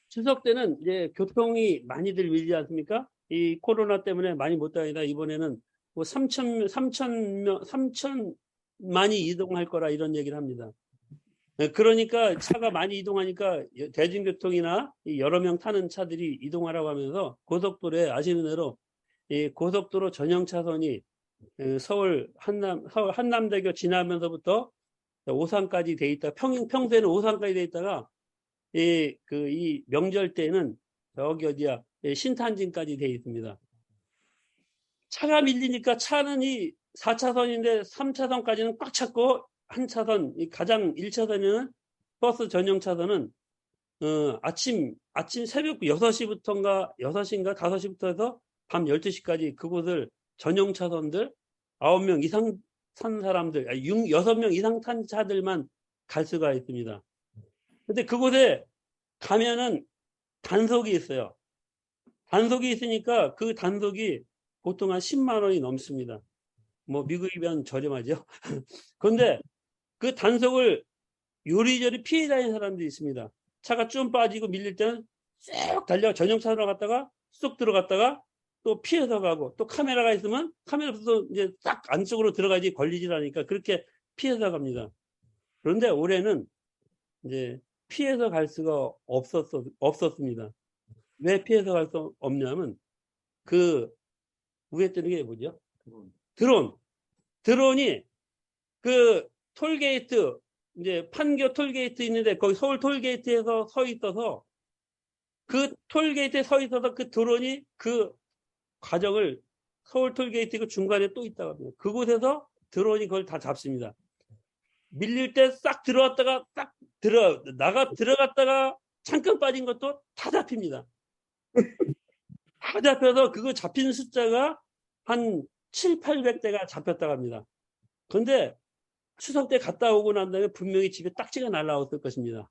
추석 때는 이제 교통이 많이들 밀리지 않습니까? 이 코로나 때문에 많이 못 다니다 이번에는 3천만이 이동할 거라 이런 얘기를 합니다. 그러니까 차가 많이 이동하니까 대중교통이나 여러 명 타는 차들이 이동하라고 하면서 고속도로에 아시는 대로 이 고속도로 전용 차선이 서울 한남대교 지나면서부터 오산까지 돼 있다. 평소에는 오산까지 돼 있다가 이 명절 때는 저기 신탄진까지 돼 있습니다. 차가 밀리니까 차는 이 4차선인데 3차선까지는 꽉 찼고 한 차선, 이 가장 1차선에는 버스 전용 차선은 아침 새벽 6시인가 5시부터 해서 밤 12시까지 그곳을 전용 차선들 9명 이상 탄 사람들, 6명 이상 탄 차들만 갈 수가 있습니다. 근데 그곳에 가면은 단속이 있어요. 단속이 있으니까 그 단속이 보통 한 10만 원이 넘습니다. 미국이면 저렴하죠. 그런데 그 단속을 요리조리 피해 다니는 사람들이 있습니다. 차가 좀 빠지고 밀릴 때는 쏙 달려 전용차로 갔다가 쏙 들어갔다가 또 피해서 가고 또 카메라가 있으면 카메라부터 이제 딱 안쪽으로 들어가야지 걸리질 않으니까 그렇게 피해서 갑니다. 그런데 올해는 이제 피해서 갈 수가 없었습니다. 왜 피해서 갈 수 없냐면 그 위에 뜨는 게 뭐죠? 드론이 그 톨게이트 이제 판교 톨게이트 있는데 거기 서울 톨게이트에서 서 있어서 그 톨게이트에 서 있어서 그 드론이 그 과정을 서울 톨게이트 그 중간에 또 있다고 합니다. 그곳에서 드론이 그걸 다 잡습니다. 밀릴 때 싹 들어왔다가 딱 들어갔다가 잠깐 빠진 것도 다 잡힙니다. 다 잡혀서 그거 잡힌 숫자가 한 700~800대가 잡혔다고 합니다. 그런데 추석 때 갔다 오고 난 다음에 분명히 집에 딱지가 날라왔을 것입니다.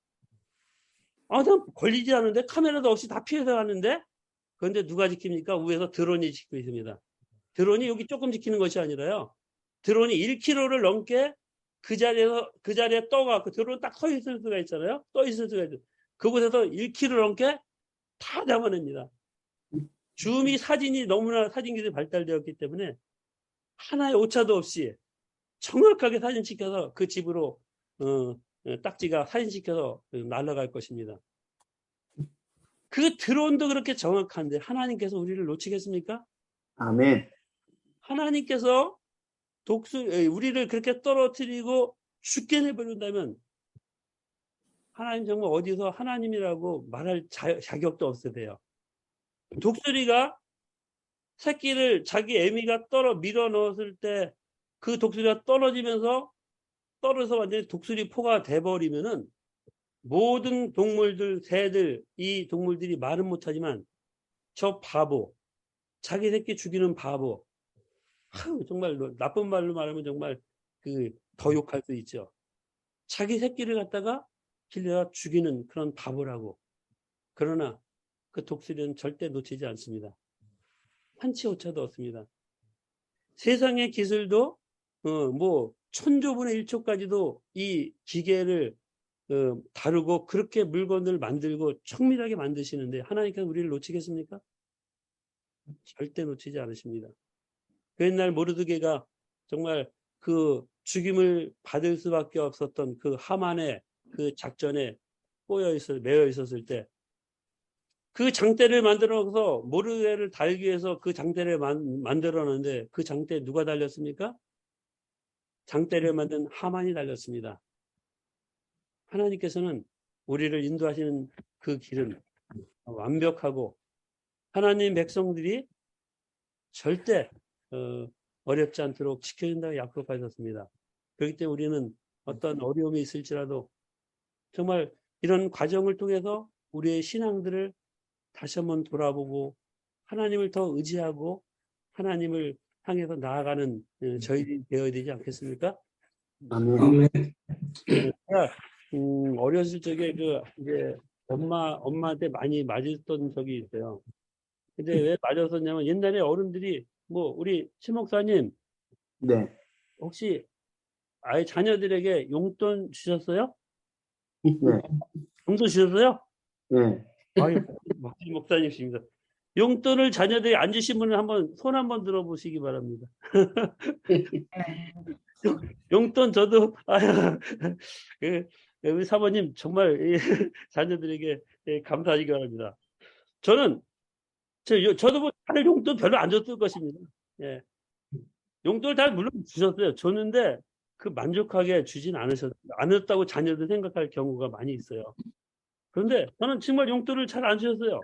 난 걸리지 않는데 카메라도 없이 다 피해서 갔는데 그런데 누가 지킵니까? 위에서 드론이 지키고 있습니다. 드론이 여기 조금 지키는 것이 아니라요. 드론이 1km를 넘게 그 자리에 떠가고 드론 딱 서 있을 수가 있잖아요. 떠 있을 수가 있어요. 그곳에서 1km 넘게 다 잡아냅니다. 줌이 너무나 사진 기술이 발달되었기 때문에 하나의 오차도 없이 정확하게 사진 찍혀서 그 집으로 딱지가 사진 찍혀서 날아갈 것입니다. 그 드론도 그렇게 정확한데 하나님께서 우리를 놓치겠습니까? 아멘. 하나님께서 우리를 그렇게 떨어뜨리고 죽게 내버린다면 하나님 정말 어디서 하나님이라고 말할 자격도 없으세요. 독수리가 새끼를 자기 애미가 밀어 넣었을 때 그 독수리가 떨어져서 완전히 독수리 포가 돼버리면은 모든 동물들, 새들, 이 동물들이 말은 못하지만 저 바보, 자기 새끼 죽이는 바보, 정말 나쁜 말로 말하면 정말 더 욕할 수 있죠. 자기 새끼를 갖다가 길러다 죽이는 그런 바보라고. 그러나 그 독수리는 절대 놓치지 않습니다. 한치 오차도 없습니다. 세상의 기술도 뭐 천조분의 1초까지도 이 기계를 다루고 그렇게 물건을 만들고 청밀하게 만드시는데 하나님께서 우리를 놓치겠습니까? 절대 놓치지 않으십니다. 그 옛날 모르드게가 정말 그 죽임을 받을 수밖에 없었던 그 하만의 그 작전에 매여 있었을 때 그 장대를 만들어서 모르드게를 달기 위해서 그 장대를 만들었는데 그 장대에 누가 달렸습니까? 장대를 만든 하만이 달렸습니다. 하나님께서는 우리를 인도하시는 그 길은 완벽하고 하나님 백성들이 절대 어렵지 않도록 지켜준다고 약속하셨습니다. 그렇기 때문에 우리는 어떤 어려움이 있을지라도 정말 이런 과정을 통해서 우리의 신앙들을 다시 한번 돌아보고 하나님을 더 의지하고 하나님을 향해서 나아가는 저희들이 되어야 되지 않겠습니까? 아멘. 제가 어렸을 적에 이제 엄마한테 많이 맞았던 적이 있어요. 근데 왜 맞았었냐면 옛날에 어른들이 우리 신 목사님 네. 혹시 아이 자녀들에게 용돈 주셨어요? 네. 용돈 주셨어요? 네. 아유, 목사님이십니다. 용돈을 자녀들이 안 주신 분은 손 한번 들어보시기 바랍니다. 용돈 저도 우리 사모님 정말 자녀들에게 감사하기 바랍니다. 저도 다들 용돈 별로 안 줬을 것입니다. 예. 용돈을 다 물론 주셨어요. 줬는데 만족하게 주진 않았다고 자녀들 생각할 경우가 많이 있어요. 그런데 저는 정말 용돈을 잘 안 주셨어요.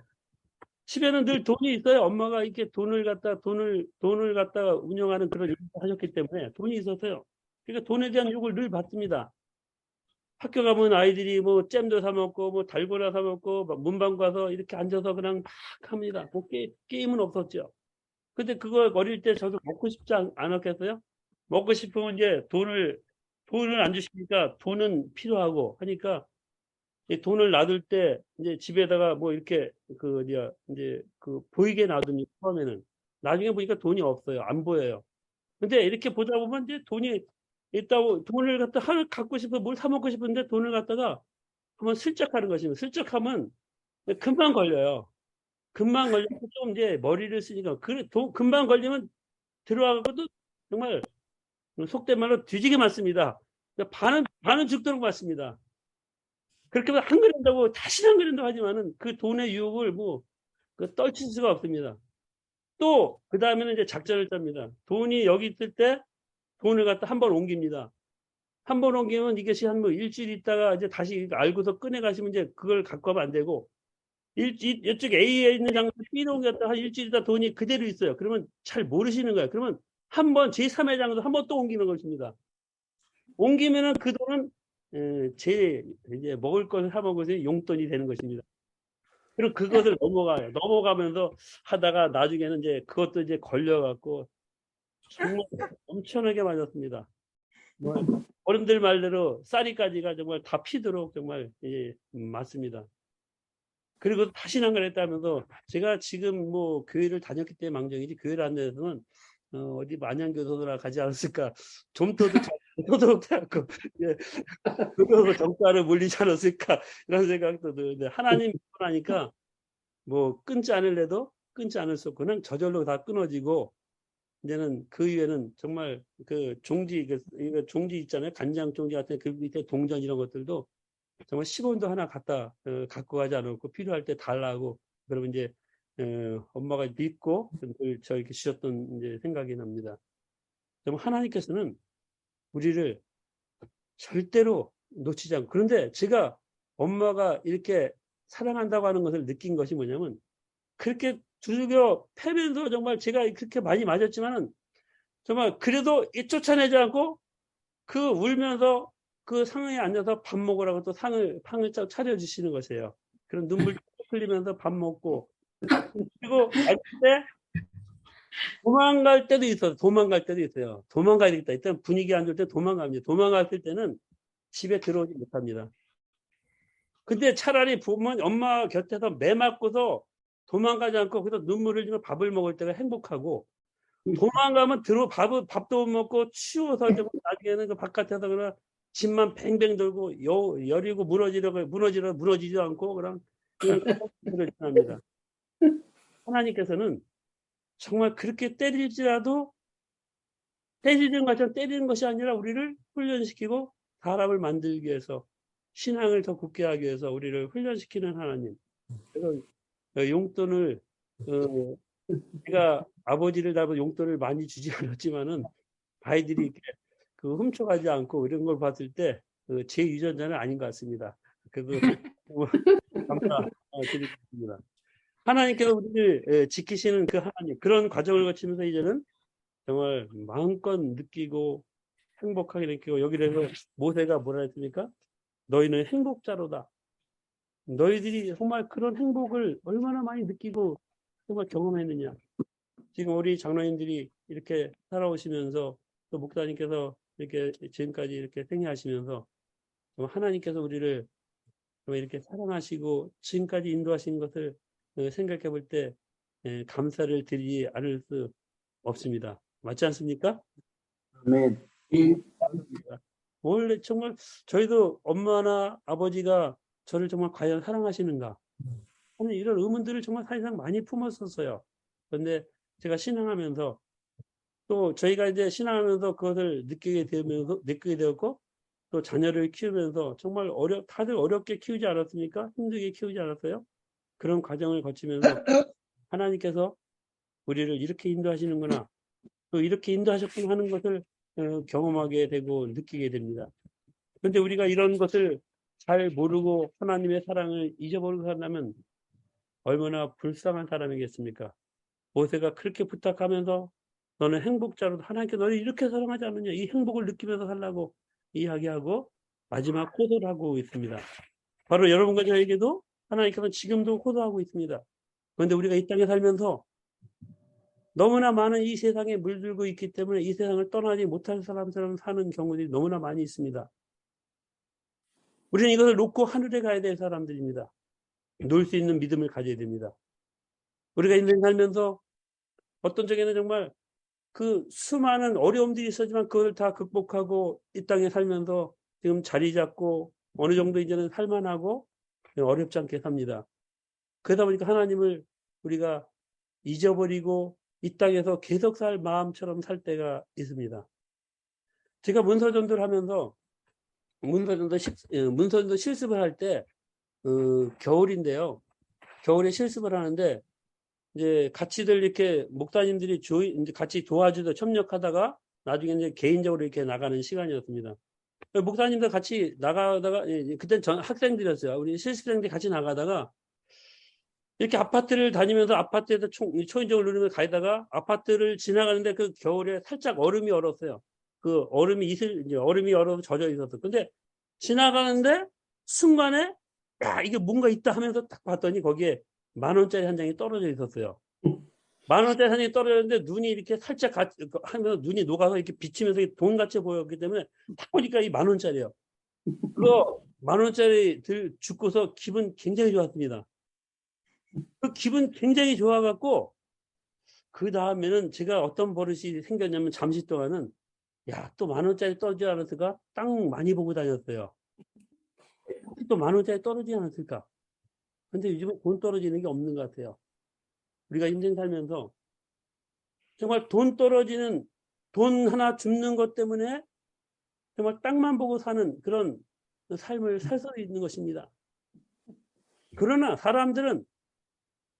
집에는 늘 돈이 있어요. 엄마가 이렇게 돈을 갖다가 운영하는 그런 일을 하셨기 때문에 돈이 있었어요. 그러니까 돈에 대한 욕을 늘 받습니다. 학교 가면 아이들이 잼도 사 먹고 달고나 사 먹고 문방 가서 이렇게 앉아서 그냥 막 합니다. 게임은 없었죠. 근데 그걸 어릴 때 저도 먹고 싶지 않았겠어요? 먹고 싶으면 이제 돈을 안 주시니까 돈은 필요하고 하니까 이 돈을 놔둘 때 이제 집에다가 이렇게 이제 보이게 놔두니 처음에는 나중에 보니까 돈이 없어요. 안 보여요. 근데 이렇게 보다 보면 이제 돈이 있다고 돈을 갖고 싶어 뭘 사 먹고 싶은데 돈을 갖다가 한번 슬쩍 하는 것입니다. 슬쩍하면 금방 걸려요. 금방 걸려서 좀 이제 머리를 쓰니까 금방 걸리면 들어가고도 정말 속된 말로 뒤지게 맞습니다. 반은 죽도록 맞습니다. 그렇게 한 그린다고 다시 한 그린다고 하지만은 그 돈의 유혹을 떨칠 수가 없습니다. 또 그 다음에는 이제 작전을 짭니다. 돈이 여기 있을 때 돈을 갖다 한 번 옮깁니다. 한 번 옮기면 이것이 한 일주일 있다가 이제 다시 알고서 꺼내 가시면 이제 그걸 갖고 가면 안 되고 이쪽 A에 있는 장소 B로 옮겼다 한 일주일 있다 돈이 그대로 있어요. 그러면 잘 모르시는 거예요. 그러면 한 번 제3의 장소 한 번 또 옮기는 것입니다. 옮기면은 그 돈은 이제 먹을 것을 사 먹으세요. 용돈이 되는 것입니다. 그리고 그것을 넘어가면서 하다가 나중에는 이제 그것도 이제 걸려갖고 정말 엄청나게 맞았습니다. 어른들 말대로 쌀이까지가 정말 다 피도록 정말 맞습니다. 그리고 다시 난걸 했다면서 제가 지금 교회를 다녔기 때문에 망정이지 교회를 안 다녀서는 어디 만양교도소나 가지 않았을까. 좀더도 해갖고 교도소 정가를 물리지 않았을까 이런 생각도 드는데 하나님 하니까 끊지 않을래도 끊지 않을 수 없고 그냥 저절로 다 끊어지고 이제는 그 이후에는 정말 종지 있잖아요. 간장 종지 같은 그 밑에 동전 이런 것들도 정말 10원도 하나 갖고 가지 않았고 필요할 때 달라고 그러면 이제 엄마가 믿고 저에게 주셨던 이제 생각이 납니다. 정말 하나님께서는 우리를 절대로 놓치지 않고. 그런데 제가 엄마가 이렇게 사랑한다고 하는 것을 느낀 것이 뭐냐면, 그렇게 두들겨 패면서 정말 제가 그렇게 많이 맞았지만은 정말 그래도 쫓아내지 않고 그 울면서 그 상에 앉아서 밥 먹으라고 또 팡을 차려주시는 것이에요. 그런 눈물 흘리면서 밥 먹고, 그리고 갈 때 도망갈 때도 있어요. 도망갈 때도 있어요. 도망가야 되겠다. 일단 분위기 안 좋을 때 도망갑니다. 도망갔을 때는 집에 들어오지 못합니다. 근데 차라리 부모님, 엄마 곁에서 매 맞고서 도망가지 않고 거기서 눈물을 흘리며 밥을 먹을 때가 행복하고, 도망가면 밥도 못 먹고 치워서 나중에는 그 바깥에서 그냥 집만 뱅뱅 돌고 여리고 무너지지도 않고 그냥 지납니다. 하나님께서는 정말 그렇게 때리지라도 때리는 것처럼 때리는 것이 아니라 우리를 훈련시키고 사람을 만들기 위해서, 신앙을 더 굳게 하기 위해서 우리를 훈련시키는 하나님. 그래서 용돈을 제가 아버지를 닮은 용돈을 많이 주지 않았지만은 아이들이 이렇게 훔쳐가지 않고 이런 걸 봤을 때 제 유전자는 아닌 것 같습니다. 그래서 감사드리겠습니다. 하나님께서 우리를 지키시는 그 하나님, 그런 과정을 거치면서 이제는 정말 마음껏 느끼고 행복하게 느끼고, 여기에서 모세가 뭐라 했습니까? 너희는 행복자로다. 너희들이 정말 그런 행복을 얼마나 많이 느끼고 정말 경험했느냐. 지금 우리 장로님들이 이렇게 살아오시면서, 또 목사님께서 이렇게 지금까지 이렇게 생애하시면서 하나님께서 우리를 이렇게 사랑하시고 지금까지 인도하신 것을 생각해 볼 때 감사를 드리지 않을 수 없습니다. 맞지 않습니까? 아멘. 원래 정말 저희도 엄마나 아버지가 저를 정말 과연 사랑하시는가 하는 이런 의문들을 정말 사실상 많이 품었었어요. 그런데 제가 신앙하면서, 또 저희가 이제 신앙하면서 그것을 느끼게 되었고, 또 자녀를 키우면서 정말 다들 어렵게 키우지 않았습니까? 힘들게 키우지 않았어요? 그런 과정을 거치면서 하나님께서 우리를 이렇게 인도하시는구나, 또 이렇게 인도하셨구나 하는 것을 경험하게 되고 느끼게 됩니다. 그런데 우리가 이런 것을 잘 모르고 하나님의 사랑을 잊어버리고 산다면 얼마나 불쌍한 사람이겠습니까? 모세가 그렇게 부탁하면서 너는 행복자로, 하나님께 너를 이렇게 사랑하지 않느냐, 이 행복을 느끼면서 살라고 이야기하고 마지막 호소를 하고 있습니다. 바로 여러분과 저에게도 하나님께서는 지금도 호소하고 있습니다. 그런데 우리가 이 땅에 살면서 너무나 많은 이 세상에 물들고 있기 때문에 이 세상을 떠나지 못할 사람처럼 사는 경우들이 너무나 많이 있습니다. 우리는 이것을 놓고 하늘에 가야 될 사람들입니다. 놓을 수 있는 믿음을 가져야 됩니다. 우리가 인생 살면서 어떤 적에는 정말 그 수많은 어려움들이 있었지만 그걸 다 극복하고 이 땅에 살면서 지금 자리 잡고 어느 정도 이제는 살만하고 어렵지 않게 삽니다. 그러다 보니까 하나님을 우리가 잊어버리고 이 땅에서 계속 살 마음처럼 살 때가 있습니다. 제가 문서전도를 하면서 문서전도 실습을 할 때 겨울인데요. 겨울에 실습을 하는데 이제 같이들 이렇게 목사님들이 이제 같이 도와주다 협력하다가 나중에 이제 개인적으로 이렇게 나가는 시간이었습니다. 목사님들 같이 나가다가, 그때 전 학생들이었어요. 우리 실습생들이 같이 나가다가 이렇게 아파트를 다니면서 아파트에서 초인종을 누르면서 가다가 아파트를 지나가는데 그 겨울에 살짝 얼음이 얼었어요. 그 얼음이 이제 얼음이 얼어서 젖어 있었어. 근데 지나가는데 순간에 야, 이게 뭔가 있다 하면서 딱 봤더니 거기에 10,000원짜리 한 장이 떨어져 있었어요. 10,000원짜리 한 장이 떨어졌는데 눈이 이렇게 살짝 하면서 눈이 녹아서 이렇게 비치면서 돈같이 보였기 때문에 딱 보니까 이 10,000원짜리예요. 그거 10,000원짜리 죽고서 기분 굉장히 좋았습니다. 그 기분 굉장히 좋아갖고 그 다음에는 제가 어떤 버릇이 생겼냐면 잠시 동안은 야, 또 10,000원짜리 떨어지지 않았을까? 땅 많이 보고 다녔어요. 또 10,000원짜리 떨어지지 않았을까? 근데 요즘은 돈 떨어지는 게 없는 것 같아요. 우리가 인생 살면서 정말 돈 하나 줍는 것 때문에 정말 땅만 보고 사는 그런 삶을 살 수 있는 것입니다. 그러나 사람들은,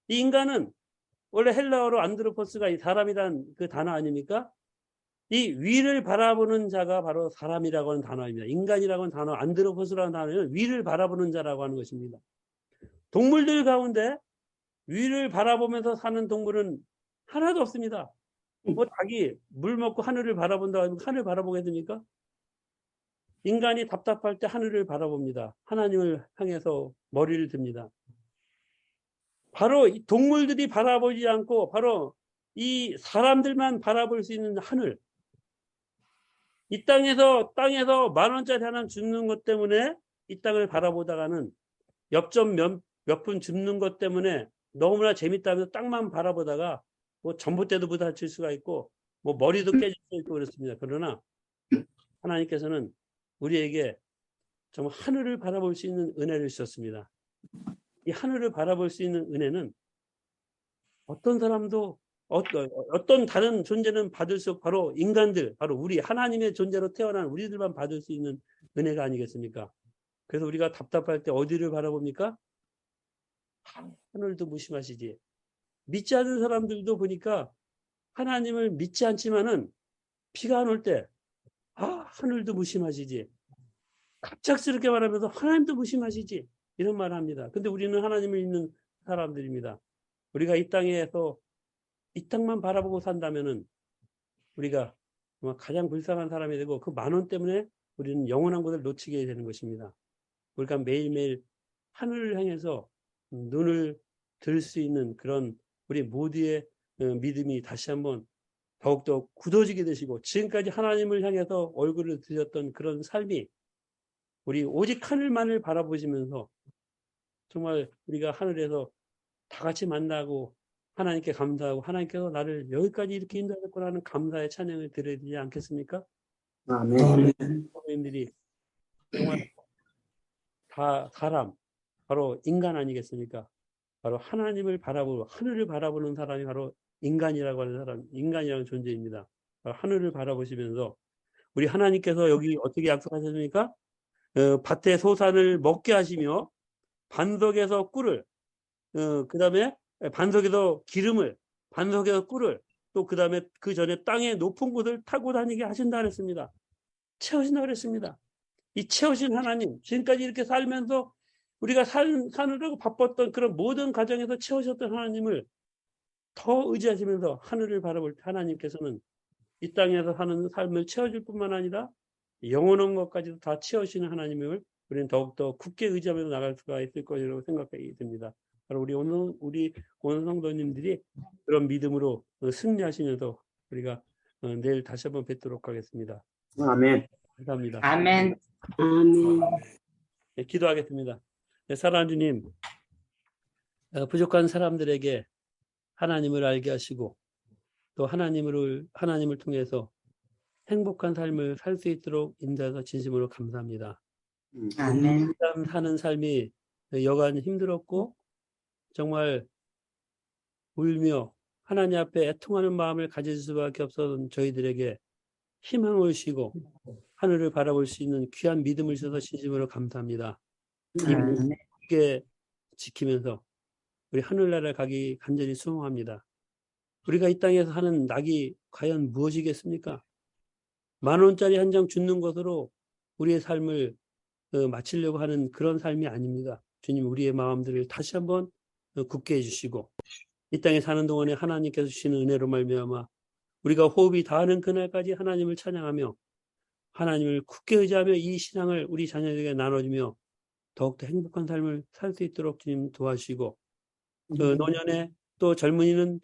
이 인간은 원래 헬라어로 안드로포스가 이 사람이란 그 단어 아닙니까? 이 위를 바라보는 자가 바로 사람이라고 하는 단어입니다. 인간이라고 하는 단어, 안드로포스라는 단어는 위를 바라보는 자라고 하는 것입니다. 동물들 가운데 위를 바라보면서 사는 동물은 하나도 없습니다. 뭐 닭이 물 먹고 하늘을 바라본다고 하면 하늘 바라보겠습니까? 인간이 답답할 때 하늘을 바라봅니다. 하나님을 향해서 머리를 듭니다. 바로 이 동물들이 바라보지 않고 바로 이 사람들만 바라볼 수 있는 하늘. 이 땅에서 10,000원짜리 하나 줍는 것 때문에 이 땅을 바라보다가는 엽전 몇 푼 줍는 것 때문에 너무나 재밌다면서 땅만 바라보다가 뭐 전봇대도 부딪힐 수가 있고 뭐 머리도 깨질 수 있고 그렇습니다. 그러나 하나님께서는 우리에게 정말 하늘을 바라볼 수 있는 은혜를 주셨습니다. 이 하늘을 바라볼 수 있는 은혜는 어떤 사람도 어떤 다른 존재는 받을 수 없고 바로 인간들, 바로 우리 하나님의 존재로 태어난 우리들만 받을 수 있는 은혜가 아니겠습니까? 그래서 우리가 답답할 때 어디를 바라봅니까? 하늘도 무심하시지. 믿지 않는 사람들도 보니까 하나님을 믿지 않지만은 비가 안 올 때 하늘도 무심하시지. 갑작스럽게 말하면서 하나님도 무심하시지. 이런 말을 합니다. 근데 우리는 하나님을 믿는 사람들입니다. 우리가 이 땅에서 이 땅만 바라보고 산다면은 우리가 가장 불쌍한 사람이 되고 그 10,000원 때문에 우리는 영원한 것을 놓치게 되는 것입니다. 우리가 매일매일 하늘을 향해서 눈을 들 수 있는 그런 우리 모두의 믿음이 다시 한번 더욱더 굳어지게 되시고 지금까지 하나님을 향해서 얼굴을 드렸던 그런 삶이 우리 오직 하늘만을 바라보시면서 정말 우리가 하늘에서 다 같이 만나고 하나님께 감사하고 하나님께서 나를 여기까지 이렇게 인도하셨구나 하는 감사의 찬양을 드려야 되지 않겠습니까? 아멘. 선생님들이 정말 다 사람, 바로 인간 아니겠습니까? 바로 하나님을 바라보고 하늘을 바라보는 사람이 바로 인간이라고 하는 사람, 인간이라는 존재입니다. 하늘을 바라보시면서 우리 하나님께서 여기 어떻게 약속하셨습니까? 밭의 소산을 먹게 하시며 반석에서 꿀을, 그 다음에 반석에서 기름을, 반석에서 꿀을, 또 그 다음에 그 전에 땅의 높은 곳을 타고 다니게 하신다 그랬습니다. 채우신다 그랬습니다. 이 채우신 하나님, 지금까지 이렇게 살면서 우리가 사느라고 바빴던 그런 모든 가정에서 채우셨던 하나님을 더 의지하시면서 하늘을 바라볼 때 하나님께서는 이 땅에서 사는 삶을 채워줄 뿐만 아니라 영원한 것까지도 다 채우시는 하나님을 우리는 더욱더 굳게 의지하면서 나갈 수가 있을 것이라고 생각이 듭니다. 바로 우리 오늘 성도님들이 그런 믿음으로 승리하시면서 우리가 내일 다시 한번 뵙도록 하겠습니다. 아멘. 감사합니다. 아멘. 네, 기도하겠습니다. 네, 사랑하는 주님, 부족한 사람들에게 하나님을 알게 하시고 또 하나님을 통해서 행복한 삶을 살 수 있도록 인도해서 진심으로 감사합니다. 아멘. 사는 삶이 여간 힘들었고 정말 울며 하나님 앞에 애통하는 마음을 가질 수밖에 없었던 저희들에게 희망을 주시고 하늘을 바라볼 수 있는 귀한 믿음을 주셔서 진심으로 감사합니다. 이게 지키면서 우리 하늘나라에 가기 간절히 수용합니다. 우리가 이 땅에서 하는 낙이 과연 무엇이겠습니까? 10,000원짜리 한 장 주는 것으로 우리의 삶을 마치려고 하는 그런 삶이 아닙니다. 주님, 우리의 마음들을 다시 한번 굳게 해주시고 이 땅에 사는 동안에 하나님께서 주시는 은혜로 말미암아 우리가 호흡이 다하는 그날까지 하나님을 찬양하며 하나님을 굳게 의지하며 이 신앙을 우리 자녀들에게 나눠주며 더욱더 행복한 삶을 살 수 있도록 주님 도와주시고 노년에 또 젊은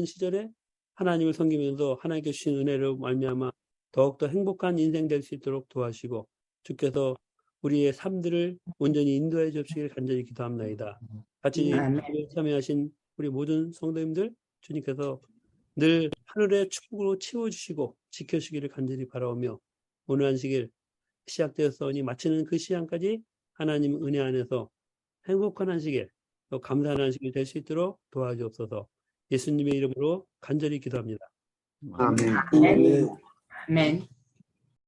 시절에 하나님을 섬기면서 하나님께 주신 은혜로 말미암아 더욱더 행복한 인생 될 수 있도록 도와주시고 주께서 우리의 삶들을 온전히 인도해 주시길 간절히 기도합니다. 같이 참여하신 우리 모든 성도님들 주님께서 늘 하늘의 축복으로 채워주시고 지켜주시기를 간절히 바라오며 오늘 안식일 시작되었으니 마치는 그 시간까지 하나님 은혜 안에서 행복한 안식일 또 감사한 안식일 될 수 있도록 도와주옵소서. 예수님의 이름으로 간절히 기도합니다. 아멘. 아멘.